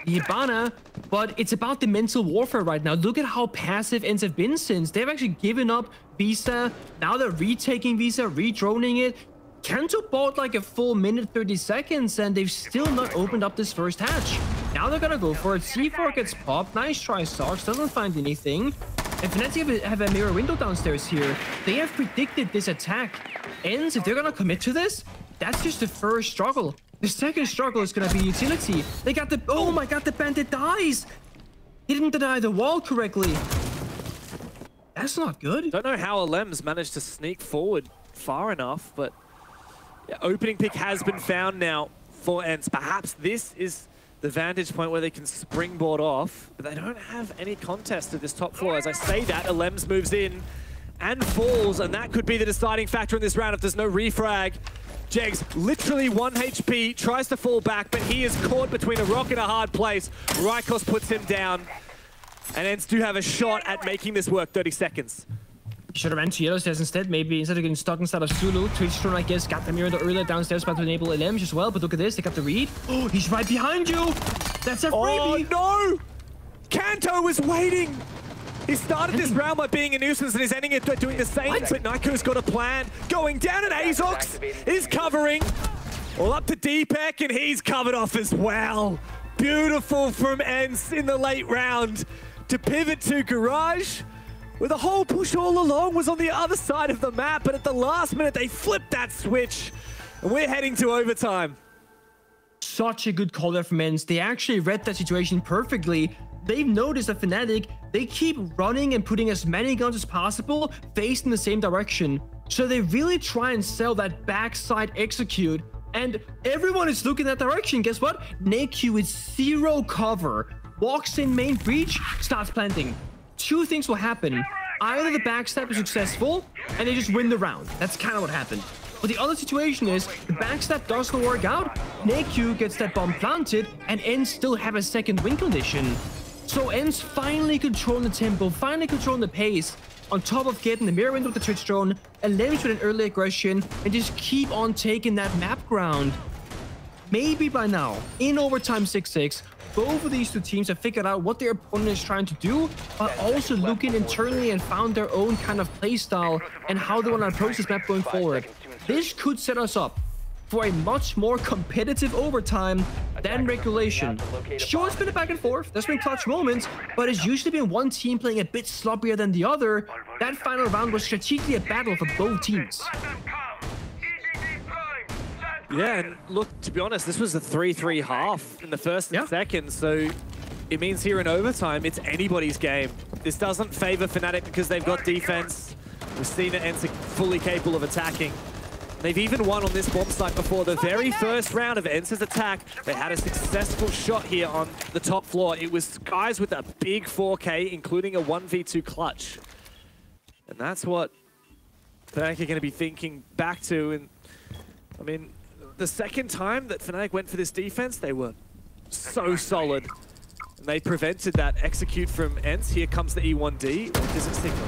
the Hibana, but it's about the mental warfare right now. Look at how passive Ence have been since. They've actually given up Visa. Now they're retaking Visa, re-droning it. Kanto bought like a full minute 30 seconds, and they've still not opened up this first hatch. Now they're gonna go for it. C4 gets popped. Nice try, Sarks. Doesn't find anything. And Fnatic have a mirror window downstairs here. They have predicted this attack. Ence, if they're gonna commit to this, that's just the first struggle. The second struggle is gonna be utility. They got the... Oh my god, the bandit dies! He didn't deny the wall correctly. That's not good. Don't know how Alems managed to sneak forward far enough, but yeah, opening pick has been found now for Ence. Perhaps this is the vantage point where they can springboard off, but they don't have any contest to this top floor. As I say that, Alems moves in and falls, and that could be the deciding factor in this round if there's no refrag. Jegs, literally 1 HP, tries to fall back, but he is caught between a rock and a hard place. Rykos puts him down, and Ence do have a shot at making this work. 30 seconds. Should have ran to yellow stairs instead, maybe, instead of getting stuck inside of Zulu. Twitchstone, I guess, got the mirror the earlier downstairs about to enable LMs as well, but look at this, they got the read. Oh, he's right behind you! That's a freebie! Oh, no! Kanto was waiting! He started this round by being a nuisance and is ending it by doing the same, but Niko's got a plan. Going down, and Azox is covering. All up to Deepek, and he's covered off as well. Beautiful from Ence in the late round to pivot to Garage, where the whole push all along was on the other side of the map, but at the last minute they flipped that switch, and we're heading to overtime. Such a good call there from Ence. They actually read that situation perfectly. They've noticed that Fnatic, they keep running and putting as many guns as possible facing the same direction. So they really try and sell that backside execute, and everyone is looking that direction. Guess what? NAQ with 0 cover, walks in main breach, starts planting. Two things will happen. Either the backstab is successful and they just win the round. That's kind of what happened. But the other situation is the backstab doesn't work out, NAQ gets that bomb planted, and Ence still have a second win condition. So Ence finally controlling the tempo, finally controlling the pace, on top of getting the mirror window with the Twitch drone, and Lems with an early aggression, and just keep on taking that map ground. Maybe by now, in overtime 6-6, both of these two teams have figured out what their opponent is trying to do, but also looking internally and found their own kind of playstyle and how they want to approach this map going forward. This could set us up for a much more competitive overtime than regulation. Sure, it's been a back and forth, there's been clutch moments, but it's usually been one team playing a bit sloppier than the other. That final round was strategically a battle for both teams. Yeah, and look, to be honest, this was a 3-3 half in the first second, so it means here in overtime, it's anybody's game. This doesn't favor Fnatic because they've got defense. We've seen it Ence fully capable of attacking. They've even won on this bomb site before. The very first round of Ence's attack, they had a successful shot here on the top floor. It was guys with a big 4K, including a 1v2 clutch. And that's what Fnatic are going to be thinking back to. And I mean, the second time that Fnatic went for this defense, they were so solid. And they prevented that execute from Ence. Here comes the E1D. What does it signal?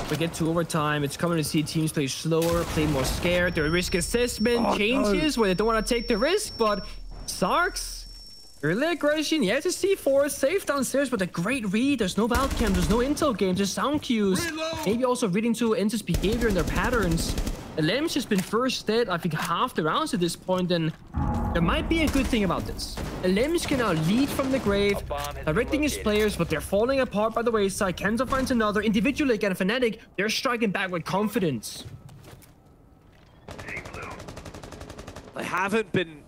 We get to overtime, it's coming to see teams play slower, play more scared. Their risk assessment changes where they don't want to take the risk, but Sarks, early aggression, yeah, it's a C4, safe downstairs, but a great read. There's no valve cam, there's no intel game, just sound cues. Maybe also reading to Ence's behavior and their patterns. Lem's just been first dead, I think, half the rounds at this point, and there might be a good thing about this. Lems can now lead from the grave, directing his players, but they're falling apart by the wayside. Kenzo finds another. Individually again, Fnatic, they're striking back with confidence. They haven't been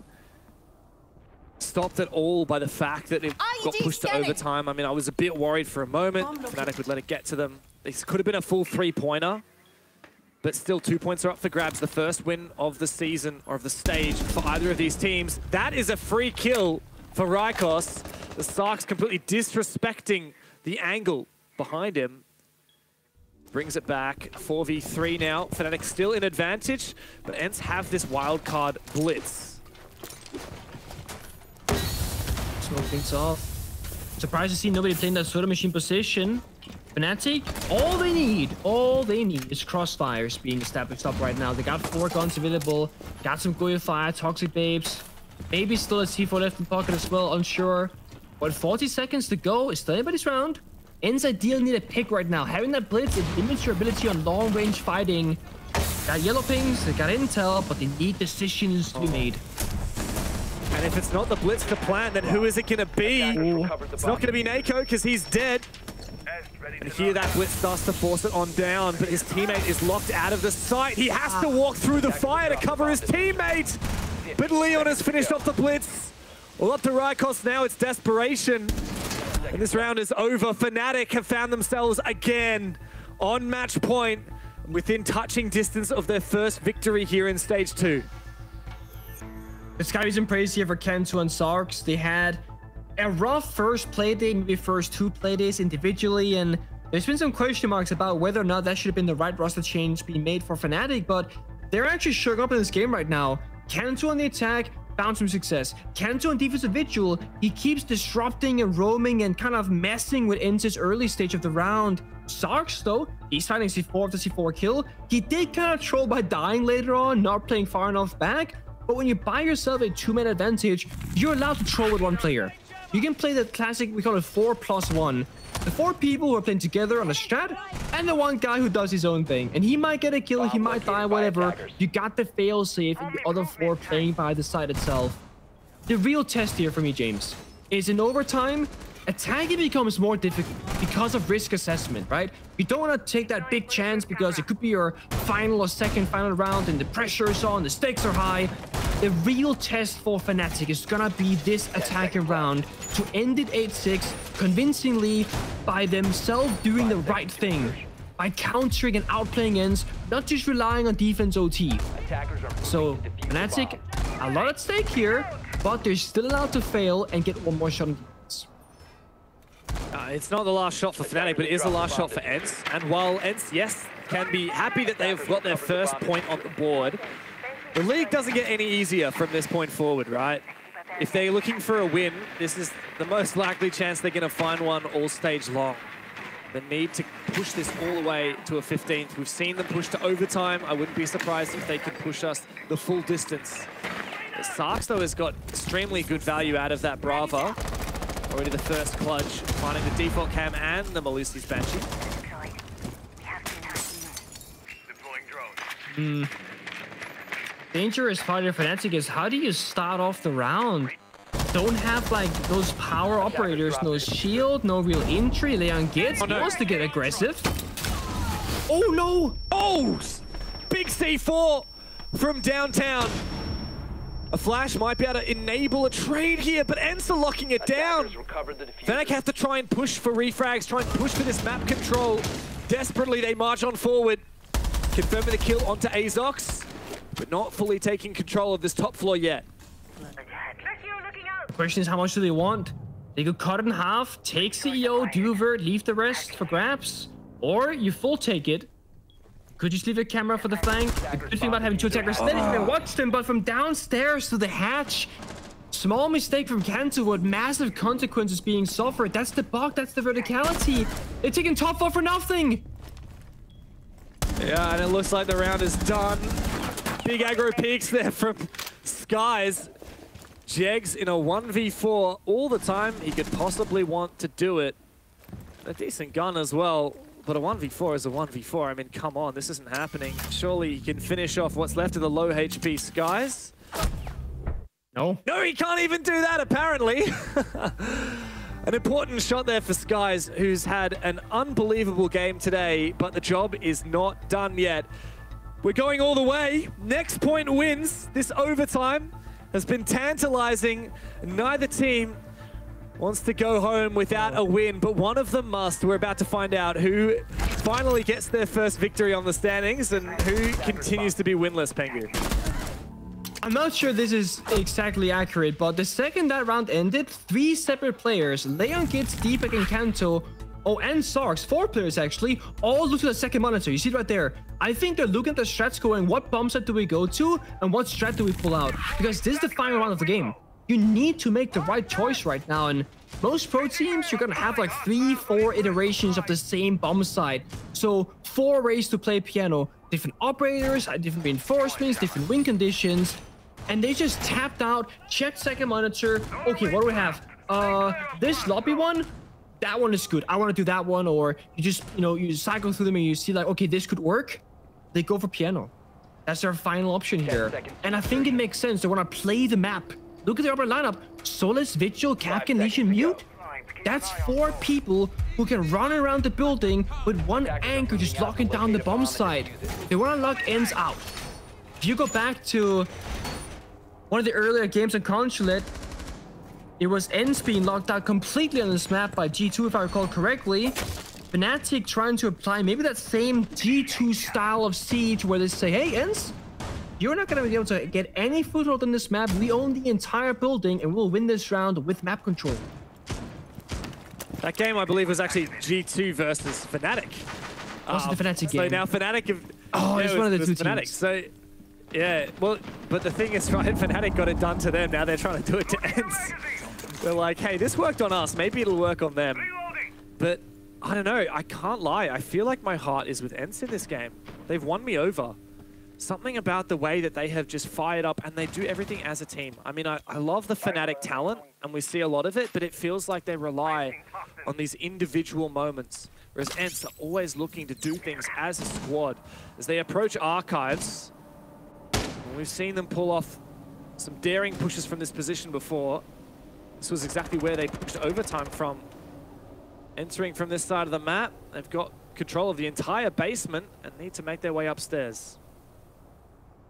stopped at all by the fact that it got pushed to overtime. I mean, I was a bit worried for a moment. Fnatic would let it get to them. This could have been a full 3-pointer. But still, 2 points are up for grabs. The first win of the season, or of the stage, for either of these teams. That is a free kill for Rykos. The Sarks completely disrespecting the angle behind him. Brings it back. 4v3 now. Fnatic still in advantage, but Ence have this wildcard blitz. Smoke things off. Surprised to see nobody playing that soda machine position. Fnatic, all they need is crossfires being established up right now. They got 4 guns available, got some Goya Fire, Toxic Babes, maybe still a C4 left in pocket as well, unsure. But 40 seconds to go. It's still anybody's round. Ence ideally need a pick right now. Having that blitz, it limits your ability on long range fighting. Got yellow pings, they got intel, but they need decisions to be made. And if it's not the blitz to plant, then who is it going to be? It's not going to be Nako because he's dead. And here that blitz starts to force it on down, but his teammate is locked out of the sight. He has to walk through the fire to cover his teammate. But Leon has finished off the blitz. Well, up to Rykos now, it's desperation. And this round is over. Fnatic have found themselves again on match point, within touching distance of their first victory here in stage 2. It's gotta be some praise here for Kento and Sarks. They had a rough first play day, maybe first 2 play days individually, and there's been some question marks about whether or not that should have been the right roster change being made for Fnatic, but they're actually showing up in this game right now. Kento on the attack, found some success. Kento on defensive vigil, he keeps disrupting and roaming and kind of messing with Ence's early stage of the round. Sarks, though, he's finding C4 after C4 kill. He did kind of troll by dying later on, not playing far enough back. But when you buy yourself a 2-man advantage, you're allowed to troll with 1 player. You can play the classic, we call it 4+1. The 4 people who are playing together on a strat, and the 1 guy who does his own thing. And he might get a kill, he might die, whatever. You got the fail-safe and the other 4 playing by the side itself. The real test here for me, James, is in overtime, attacking becomes more difficult because of risk assessment, right? You don't want to take that big chance because it could be your final or second final round and the pressure is on, the stakes are high. The real test for Fnatic is gonna be this attacking round to end it 8-6 convincingly by themselves doing the right thing, by countering and outplaying Ence, not just relying on defense OT. So Fnatic, a lot at stake here, but they're still allowed to fail and get 1 more shot on defense. It's not the last shot for Fnatic, but it is the last shot for Ence. And while Ence, yes, can be happy that they've got their first point on the board, the league doesn't get any easier from this point forward, right? If they're looking for a win, this is the most likely chance they're going to find one all stage long. The need to push this all the way to a 15th. We've seen them push to overtime. I wouldn't be surprised if they could push us the full distance. Sarks, though, has got extremely good value out of that Brava. Already the first clutch, finding the default cam and the Malusi's Banshee. Dangerous part of Fnatic is how do you start off the round? Don't have like those power operators, no shield, no real entry. Leon gets, he wants to get aggressive. Oh no! Oh! Big C4 from downtown. A flash might be able to enable a trade here, but Ence are locking it down. Fnatic have to try and push for refrags, try and push for this map control. Desperately, they march on forward. Confirming the kill onto Azox, but not fully taking control of this top floor yet. The question is, how much do they want? They could cut it in half, take CEO, do vert, leave the rest for grabs, or you full take it. Could just leave a camera for the flank. The good thing about having 2 attackers, then you can watch them, but from downstairs to the hatch, small mistake from Kento with massive consequences being suffered. That's the bug, that's the verticality. They're taking top 4 for nothing. Yeah, and it looks like the round is done. Big aggro peaks there from Skies. Jegs in a 1v4 all the time he could possibly want to do it. A decent gun as well, but a 1v4 is a 1v4. I mean, come on, this isn't happening. Surely he can finish off what's left of the low HP Skies. No, he can't even do that, apparently. An important shot there for Skies, who's had an unbelievable game today, but the job is not done yet. We're going all the way. Next point wins. This overtime has been tantalizing. Neither team wants to go home without a win, but one of them must. We're about to find out who finally gets their first victory on the standings and who continues to be winless, Pengu. I'm not sure this is exactly accurate, but the second that round ended, 3 separate players, Leon Gitz, Deepak, and Kanto, and Sarks, 4 players actually, all look to the second monitor. You see it right there. I think they're looking at the strats going, what bomb set do we go to, and what strat do we pull out? Because this is the final round of the game. you need to make the right choice right now. And most pro teams, you're gonna have like 3-4 iterations of the same bomb site. So 4 ways to play piano, different operators, different reinforcements, different win conditions, and they just tapped out, checked second monitor. Okay, what do we have? This lobby one, that one is good. I want to do that one. Or you just, you cycle through them and you see like, okay, this could work. They go for piano. That's their final option here. And I think it makes sense. They want to play the map. Look at the upper lineup. Solis, Vigil, Kapkan, Legion, Mute. That's 4 people who can run around the building with one anchor just locking down the bomb site. They want to lock Ence out. If you go back to one of the earlier games on Consulate, it was Ence being locked out completely on this map by G2, if I recall correctly. Fnatic trying to apply maybe that same G2 style of siege where they say, hey, Ence, you're not going to be able to get any foothold on this map. We own the entire building and we'll win this round with map control. That game, I believe, was actually G2 versus Fnatic. Was it the Fnatic game? So now Fnatic have... Oh, it's one of the 2 Fnatic. teams. So, yeah, well, but the thing is, right, Fnatic got it done to them. Now they're trying to do it to Ence. They're like, hey, this worked on us. Maybe it'll work on them. But I don't know. I can't lie. I feel like my heart is with Ence in this game. They've won me over. Something about the way that they have just fired up and they do everything as a team. I mean, I love the Fnatic talent and we see a lot of it, but it feels like they rely on these individual moments. Whereas Ence are always looking to do things as a squad. As they approach Archives, we've seen them pull off some daring pushes from this position before. This was exactly where they pushed overtime from. Entering from this side of the map, they've got control of the entire basement and need to make their way upstairs.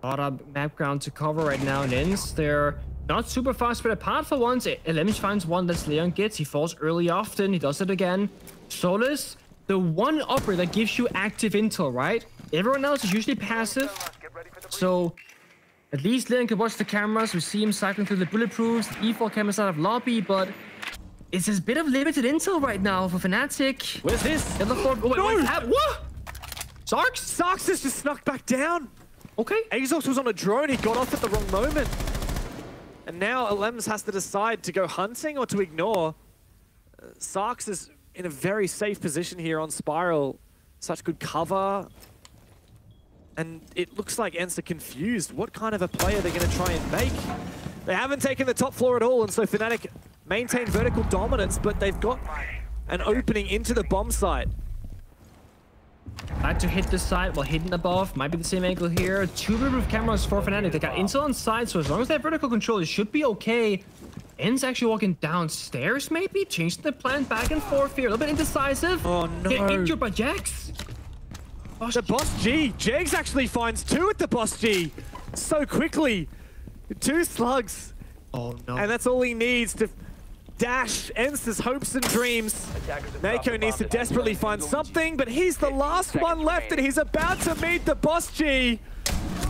A lot of map ground to cover right now in Ence. They're not super fast, but apart for once, Lemons finds one that Leon gets. He falls early often. He does it again. Solis, the one upper that gives you active intel, right? Everyone else is usually passive. So at least Leon can watch the cameras. We see him cycling through the bulletproofs, the E4 cameras out of lobby, but it's a bit of limited intel right now for Fnatic. Where's this? Oh, wait, No! what? Sarx? Sarx has just snuck back down. Okay. Azox was on a drone. He got off at the wrong moment. And now Alems has to decide to go hunting or to ignore. Sarx is in a very safe position here on Spiral. Such good cover. And it looks like Ence are confused. What kind of a play are they going to try and make? They haven't taken the top floor at all, and so Fnatic maintain vertical dominance, but they've got an opening into the bomb site. Tried to hit this side while hidden above. Might be the same angle here. 2 roof cameras for Fnatic. They got intel on side, so as long as they have vertical control, it should be okay. Ence actually walking downstairs, maybe? Changing the plan back and forth here. A little bit indecisive. Oh, no. Get injured by Jax. The Boss G. Jags actually finds 2 at the Boss G so quickly. 2 slugs. Oh, no. And that's all he needs to dash Ence's hopes and dreams. Mako needs to desperately find something, but he's the last one left and he's about to meet the Boss G.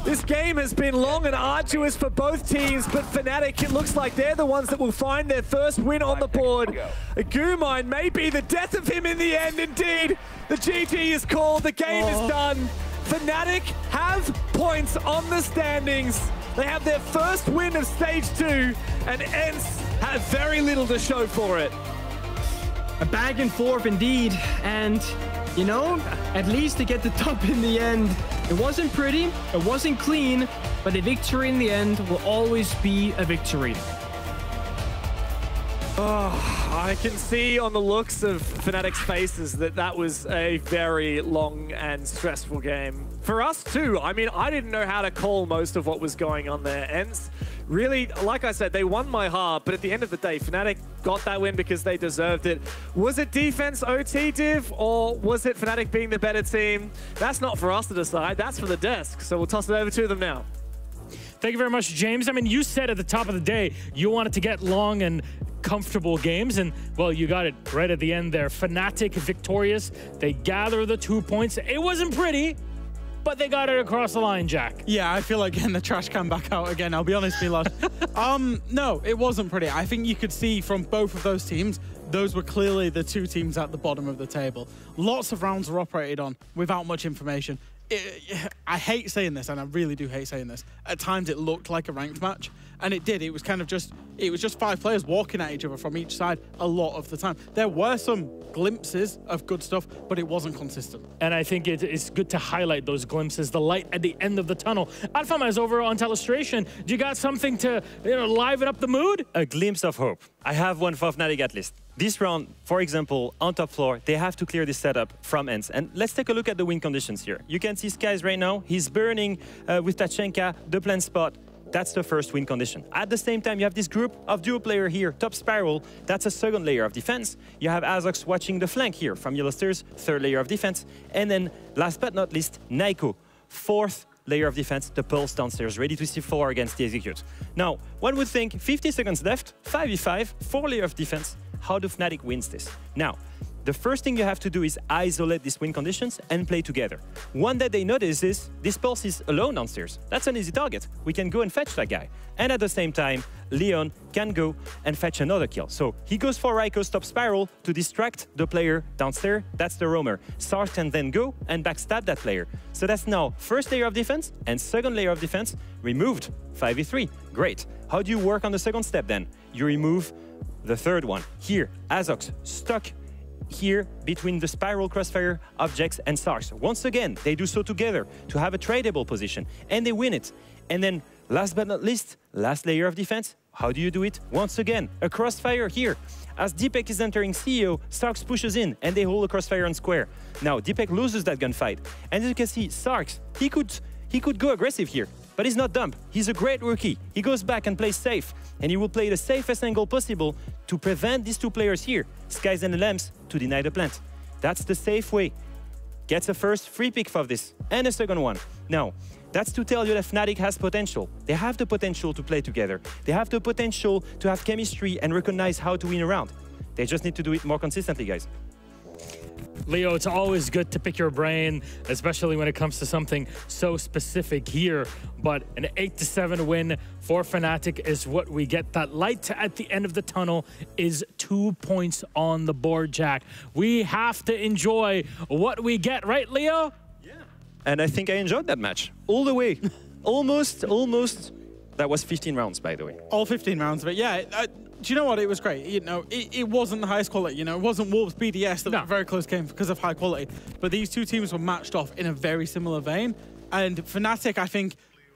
This game has been long and arduous for both teams, but Fnatic, it looks like they're the ones that will find their first win on the board. Gumine may be the death of him in the end, indeed. The GG is called, the game is done. Fnatic have points on the standings. They have their first win of stage 2, and Ence have very little to show for it. A back and forth indeed, and you know, at least they get the top in the end. It wasn't pretty, it wasn't clean, but a victory in the end will always be a victory. Oh, I can see on the looks of Fnatic's faces that that was a very long and stressful game. For us too, I mean, I didn't know how to call most of what was going on there. Ence, really, like I said, they won my heart, but at the end of the day, Fnatic got that win because they deserved it. Was it defense OT div, or was it Fnatic being the better team? That's not for us to decide, that's for the desk. So we'll toss it over to them now. Thank you very much, James. I mean, you said at the top of the day, you wanted to get long and comfortable games, and well, you got it right at the end there. Fnatic victorious. They gather the 2 points. It wasn't pretty, but they got it across the line, Jack. Yeah, I feel like getting the trash can back out again. I'll be honest, Milos. No, it wasn't pretty. I think you could see from both of those teams, those were clearly the 2 teams at the bottom of the table. Lots of rounds were operated on without much information. I hate saying this, and I really do hate saying this. At times, it looked like a ranked match, and it did. It was kind of just, it was just 5 players walking at each other from each side a lot of the time. There were some glimpses of good stuff, but it wasn't consistent. And I think it's good to highlight those glimpses, the light at the end of the tunnel. Alphama is over on Telestration. Do you got something to liven up the mood? A glimpse of hope. I have one for Fnatic at least. This round, for example, on top floor, they have to clear this setup from Ence. And let's take a look at the win conditions here. You can see Skies right now. He's burning with Tachenka, the plant spot. That's the first win condition. At the same time, you have this group of duo player here, top spiral. That's a second layer of defense. You have Azox watching the flank here from Yellow Stairs, third layer of defense. And then, last but not least, Naiko, fourth layer of defense, the Pulse downstairs, ready to C4 against the Execute. Now, one would think 50 seconds left, 5v5, 4 layer of defense. How do Fnatic wins this? Now, the first thing you have to do is isolate these win conditions and play together. One that they notice is this Pulse is alone downstairs. That's an easy target. We can go and fetch that guy. And at the same time, Leon can go and fetch another kill. So he goes for Raiko's top spiral to distract the player downstairs. That's the roamer. Sark can then go and backstab that player. So that's now first layer of defense and second layer of defense removed. 5v3. Great. How do you work on the second step then? You remove the third one. Here, Azox stuck here between the spiral crossfire objects and Sarks. Once again, they do so together to have a tradable position, and they win it. And then, last but not least, last layer of defense. How do you do it? Once again, a crossfire here. As Deepek is entering CEO, Sarks pushes in, and they hold a crossfire on square. Now, Deepek loses that gunfight. And as you can see, Sarks, he could go aggressive here, but he's not dumb. He's a great rookie. He goes back and plays safe, and he will play the safest angle possible to prevent these two players here, Skies and Lamps, to deny the plant. That's the safe way. Gets a first free pick for this, and a second one. Now, that's to tell you that Fnatic has potential. They have the potential to play together. They have the potential to have chemistry and recognize how to win a round. They just need to do it more consistently, guys. Leo, it's always good to pick your brain, especially when it comes to something so specific here. But an 8-7 win for Fnatic is what we get. That light at the end of the tunnel is 2 points on the board, Jack. We have to enjoy what we get, right, Leo? Yeah. And I think I enjoyed that match all the way. almost. That was 15 rounds, by the way. All 15 rounds of it, yeah. Do you know what? It was great. You know, it wasn't the highest quality. You know, it wasn't Wolves BDS that was a very close game because of high quality. But these two teams were matched off in a very similar vein. And Fnatic, I think,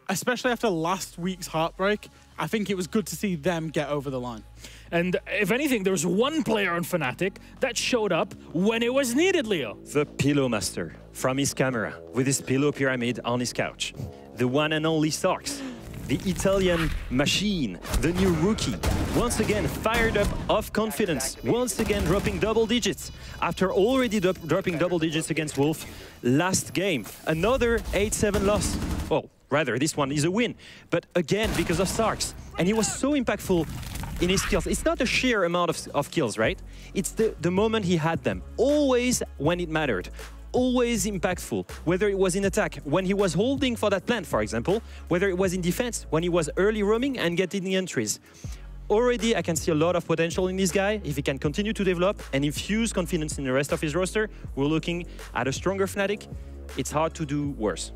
especially after last week's heartbreak, I think it was good to see them get over the line. And if anything, there was one player on Fnatic that showed up when it was needed, Leo. The Pillow Master from his camera with his pillow pyramid on his couch. The one and only Sarks. The Italian machine, the new rookie, once again fired up of confidence, once again dropping double digits after already dropping double digits against Wolf last game. Another 8-7 loss. Well, rather, this one is a win, but again, because of Sarks. And he was so impactful in his kills. It's not a sheer amount of kills, right? It's the moment he had them, always when it mattered. Always impactful, whether it was in attack, when he was holding for that plant, for example, whether it was in defense, when he was early roaming and getting the entries. Already, I can see a lot of potential in this guy. If he can continue to develop and infuse confidence in the rest of his roster, we're looking at a stronger Fnatic. It's hard to do worse.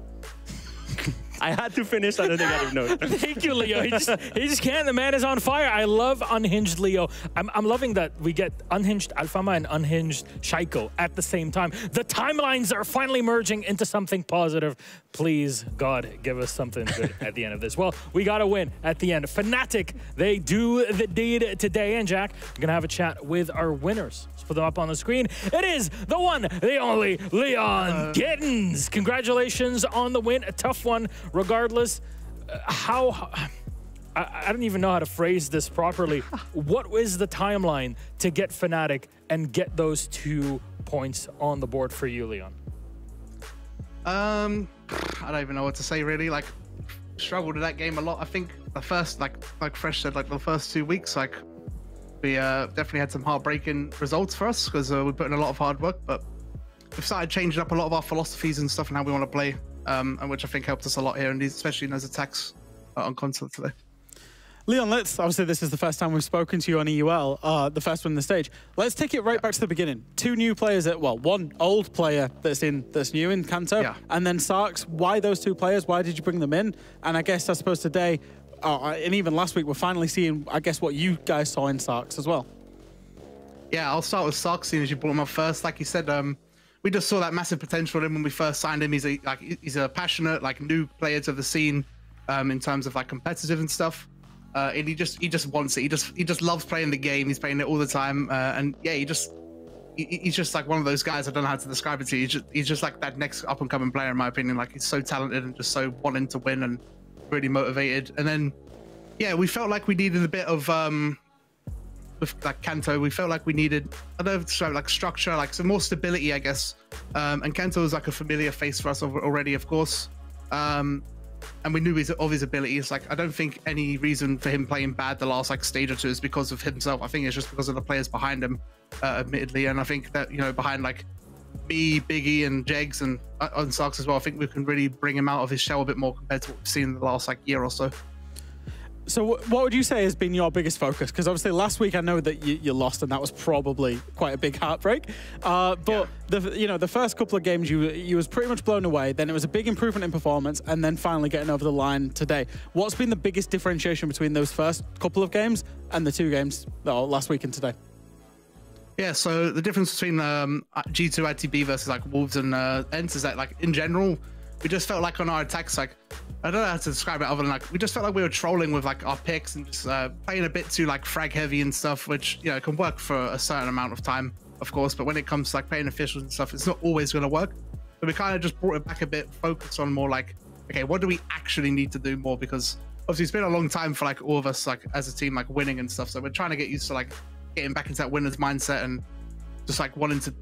I had to finish on a negative note. Thank you, Leo. He just can't. The man is on fire. I love unhinged Leo. I'm loving that we get unhinged Alphama and unhinged Shaiko at the same time. The timelines are finally merging into something positive. Please, God, give us something good at the end of this. Well, we got to win at the end. Fnatic, they do the deed today. And Jack, we're going to have a chat with our winners. Let's put them up on the screen. It is the one, the only Leon Giddens. Congratulations on the win. A tough one. Regardless, I don't even know how to phrase this properly. What is the timeline to get Fnatic and get those 2 points on the board for you, Leon? I don't even know what to say really. Like, struggled with that game a lot. I think the first, like Fresh said, like the first 2 weeks, like we definitely had some heartbreaking results for us because we put in a lot of hard work. But we've started changing up a lot of our philosophies and stuff and how we want to play. And which I think helped us a lot here, and especially in those attacks on console today. Leon, obviously this is the first time we've spoken to you on EUL, the first one on the stage. Let's take it right back to the beginning. Two new players, one old player that's new in Kanto, and then Sarks. Why those two players? Why did you bring them in? And I suppose today, and even last week, we're finally seeing, what you guys saw in Sarks as well. Yeah, I'll start with Sarks, seeing as you brought him up first. Like you said, we just saw that massive potential in him when we first signed him. He's a passionate, new player to the scene in terms of competitive and stuff. And he just wants it. He just loves playing the game. He's playing it all the time. And yeah, he's just one of those guys. I don't know how to describe it to you. He's just that next up and coming player, in my opinion. He's so talented and just so wanting to win and really motivated. And then, yeah, we felt like we needed a bit of with Kanto. We felt like we needed structure, some more stability, I guess. And Kanto was a familiar face for us already, of course. And we knew his abilities. I don't think any reason for him playing bad the last stage or two is because of himself. I think it's just because of the players behind him, admittedly. And I think that, behind me, Biggie, and Jegs, and Sarks as well, I think we can really bring him out of his shell a bit more compared to what we've seen in the last year or so. So what would you say has been your biggest focus? Because obviously last week I know that you lost, and that was probably quite a big heartbreak. But the first couple of games you was pretty much blown away. Then it was a big improvement in performance, and then finally getting over the line today. What's been the biggest differentiation between those first couple of games and the two games last week and today? Yeah, so the difference between G2 ITB versus Wolves and Ence is that in general, we just felt on our attacks, I don't know how to describe it other than we just felt like we were trolling with our picks and just playing a bit too frag heavy and stuff, which can work for a certain amount of time, of course, but when it comes to playing officials and stuff, it's not always going to work. So we kind of just brought it back a bit, focused on more okay, what do we actually need to do more? Because obviously it's been a long time for all of us as a team winning and stuff, so we're trying to get used to getting back into that winner's mindset and just wanting to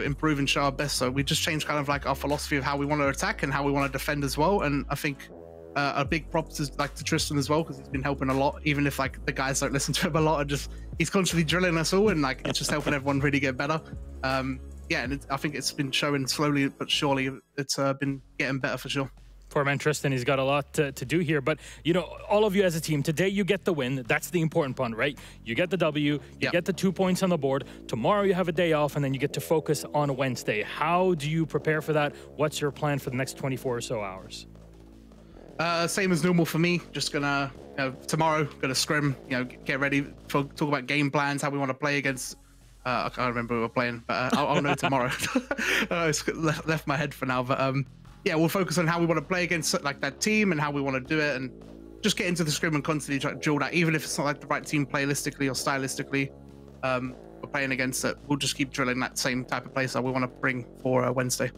improve and show our best. So we just changed kind of our philosophy of how we want to attack and how we want to defend as well. And I think a big props is to Tristan as well, because he's been helping a lot, even if the guys don't listen to him a lot, and just he's constantly drilling us all, and it's just helping everyone really get better. Yeah, and I think it's been showing slowly but surely. It's been getting better for sure. Poor man Tristan, he's got a lot to do here. But, all of you as a team, today you get the win. That's the important part, right? You get the W, you get the 2 points on the board. Tomorrow you have a day off, and then you get to focus on Wednesday. How do you prepare for that? What's your plan for the next 24 or so hours? Same as normal for me. Just gonna, tomorrow, gonna scrim, get ready, talk about game plans, how we want to play against... I can't remember who we're playing, but I'll know tomorrow. It's left my head for now, but... yeah, we'll focus on how we want to play against that team and how we want to do it, and just get into the scrim and constantly try to drill that. Even if it's not the right team playlistically or stylistically, we're playing against it. We'll just keep drilling that same type of play style we want to bring for Wednesday.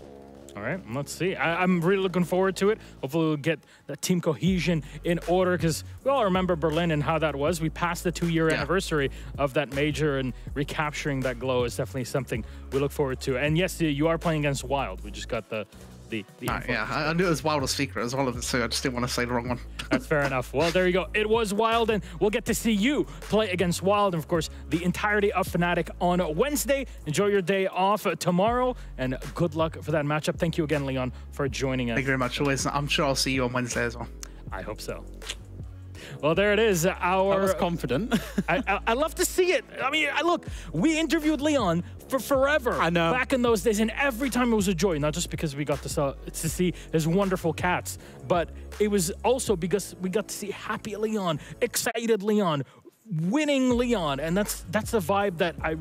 All right, let's see. I'm really looking forward to it. Hopefully we'll get the team cohesion in order, because we all remember Berlin and how that was. We passed the 2-year anniversary of that major, and recapturing that glow is definitely something we look forward to. And yes, you are playing against Wild. We just got the yeah, I knew it was Wild or Secret as well, so I just didn't want to say the wrong one. That's fair enough. Well, there you go. It was Wild, and we'll get to see you play against Wild, and of course, the entirety of Fnatic on Wednesday. Enjoy your day off tomorrow, and good luck for that matchup. Thank you again, Leon, for joining us. Thank you very much. Always, I'm sure I'll see you on Wednesday as well. I hope so. Well, there it is. I was confident. I love to see it. I mean, look, we interviewed Leon for forever. I know. Back in those days, and every time it was a joy, not just because we got to see his wonderful cats, but it was also because we got to see happy Leon, excited Leon, winning Leon, and that's the vibe that I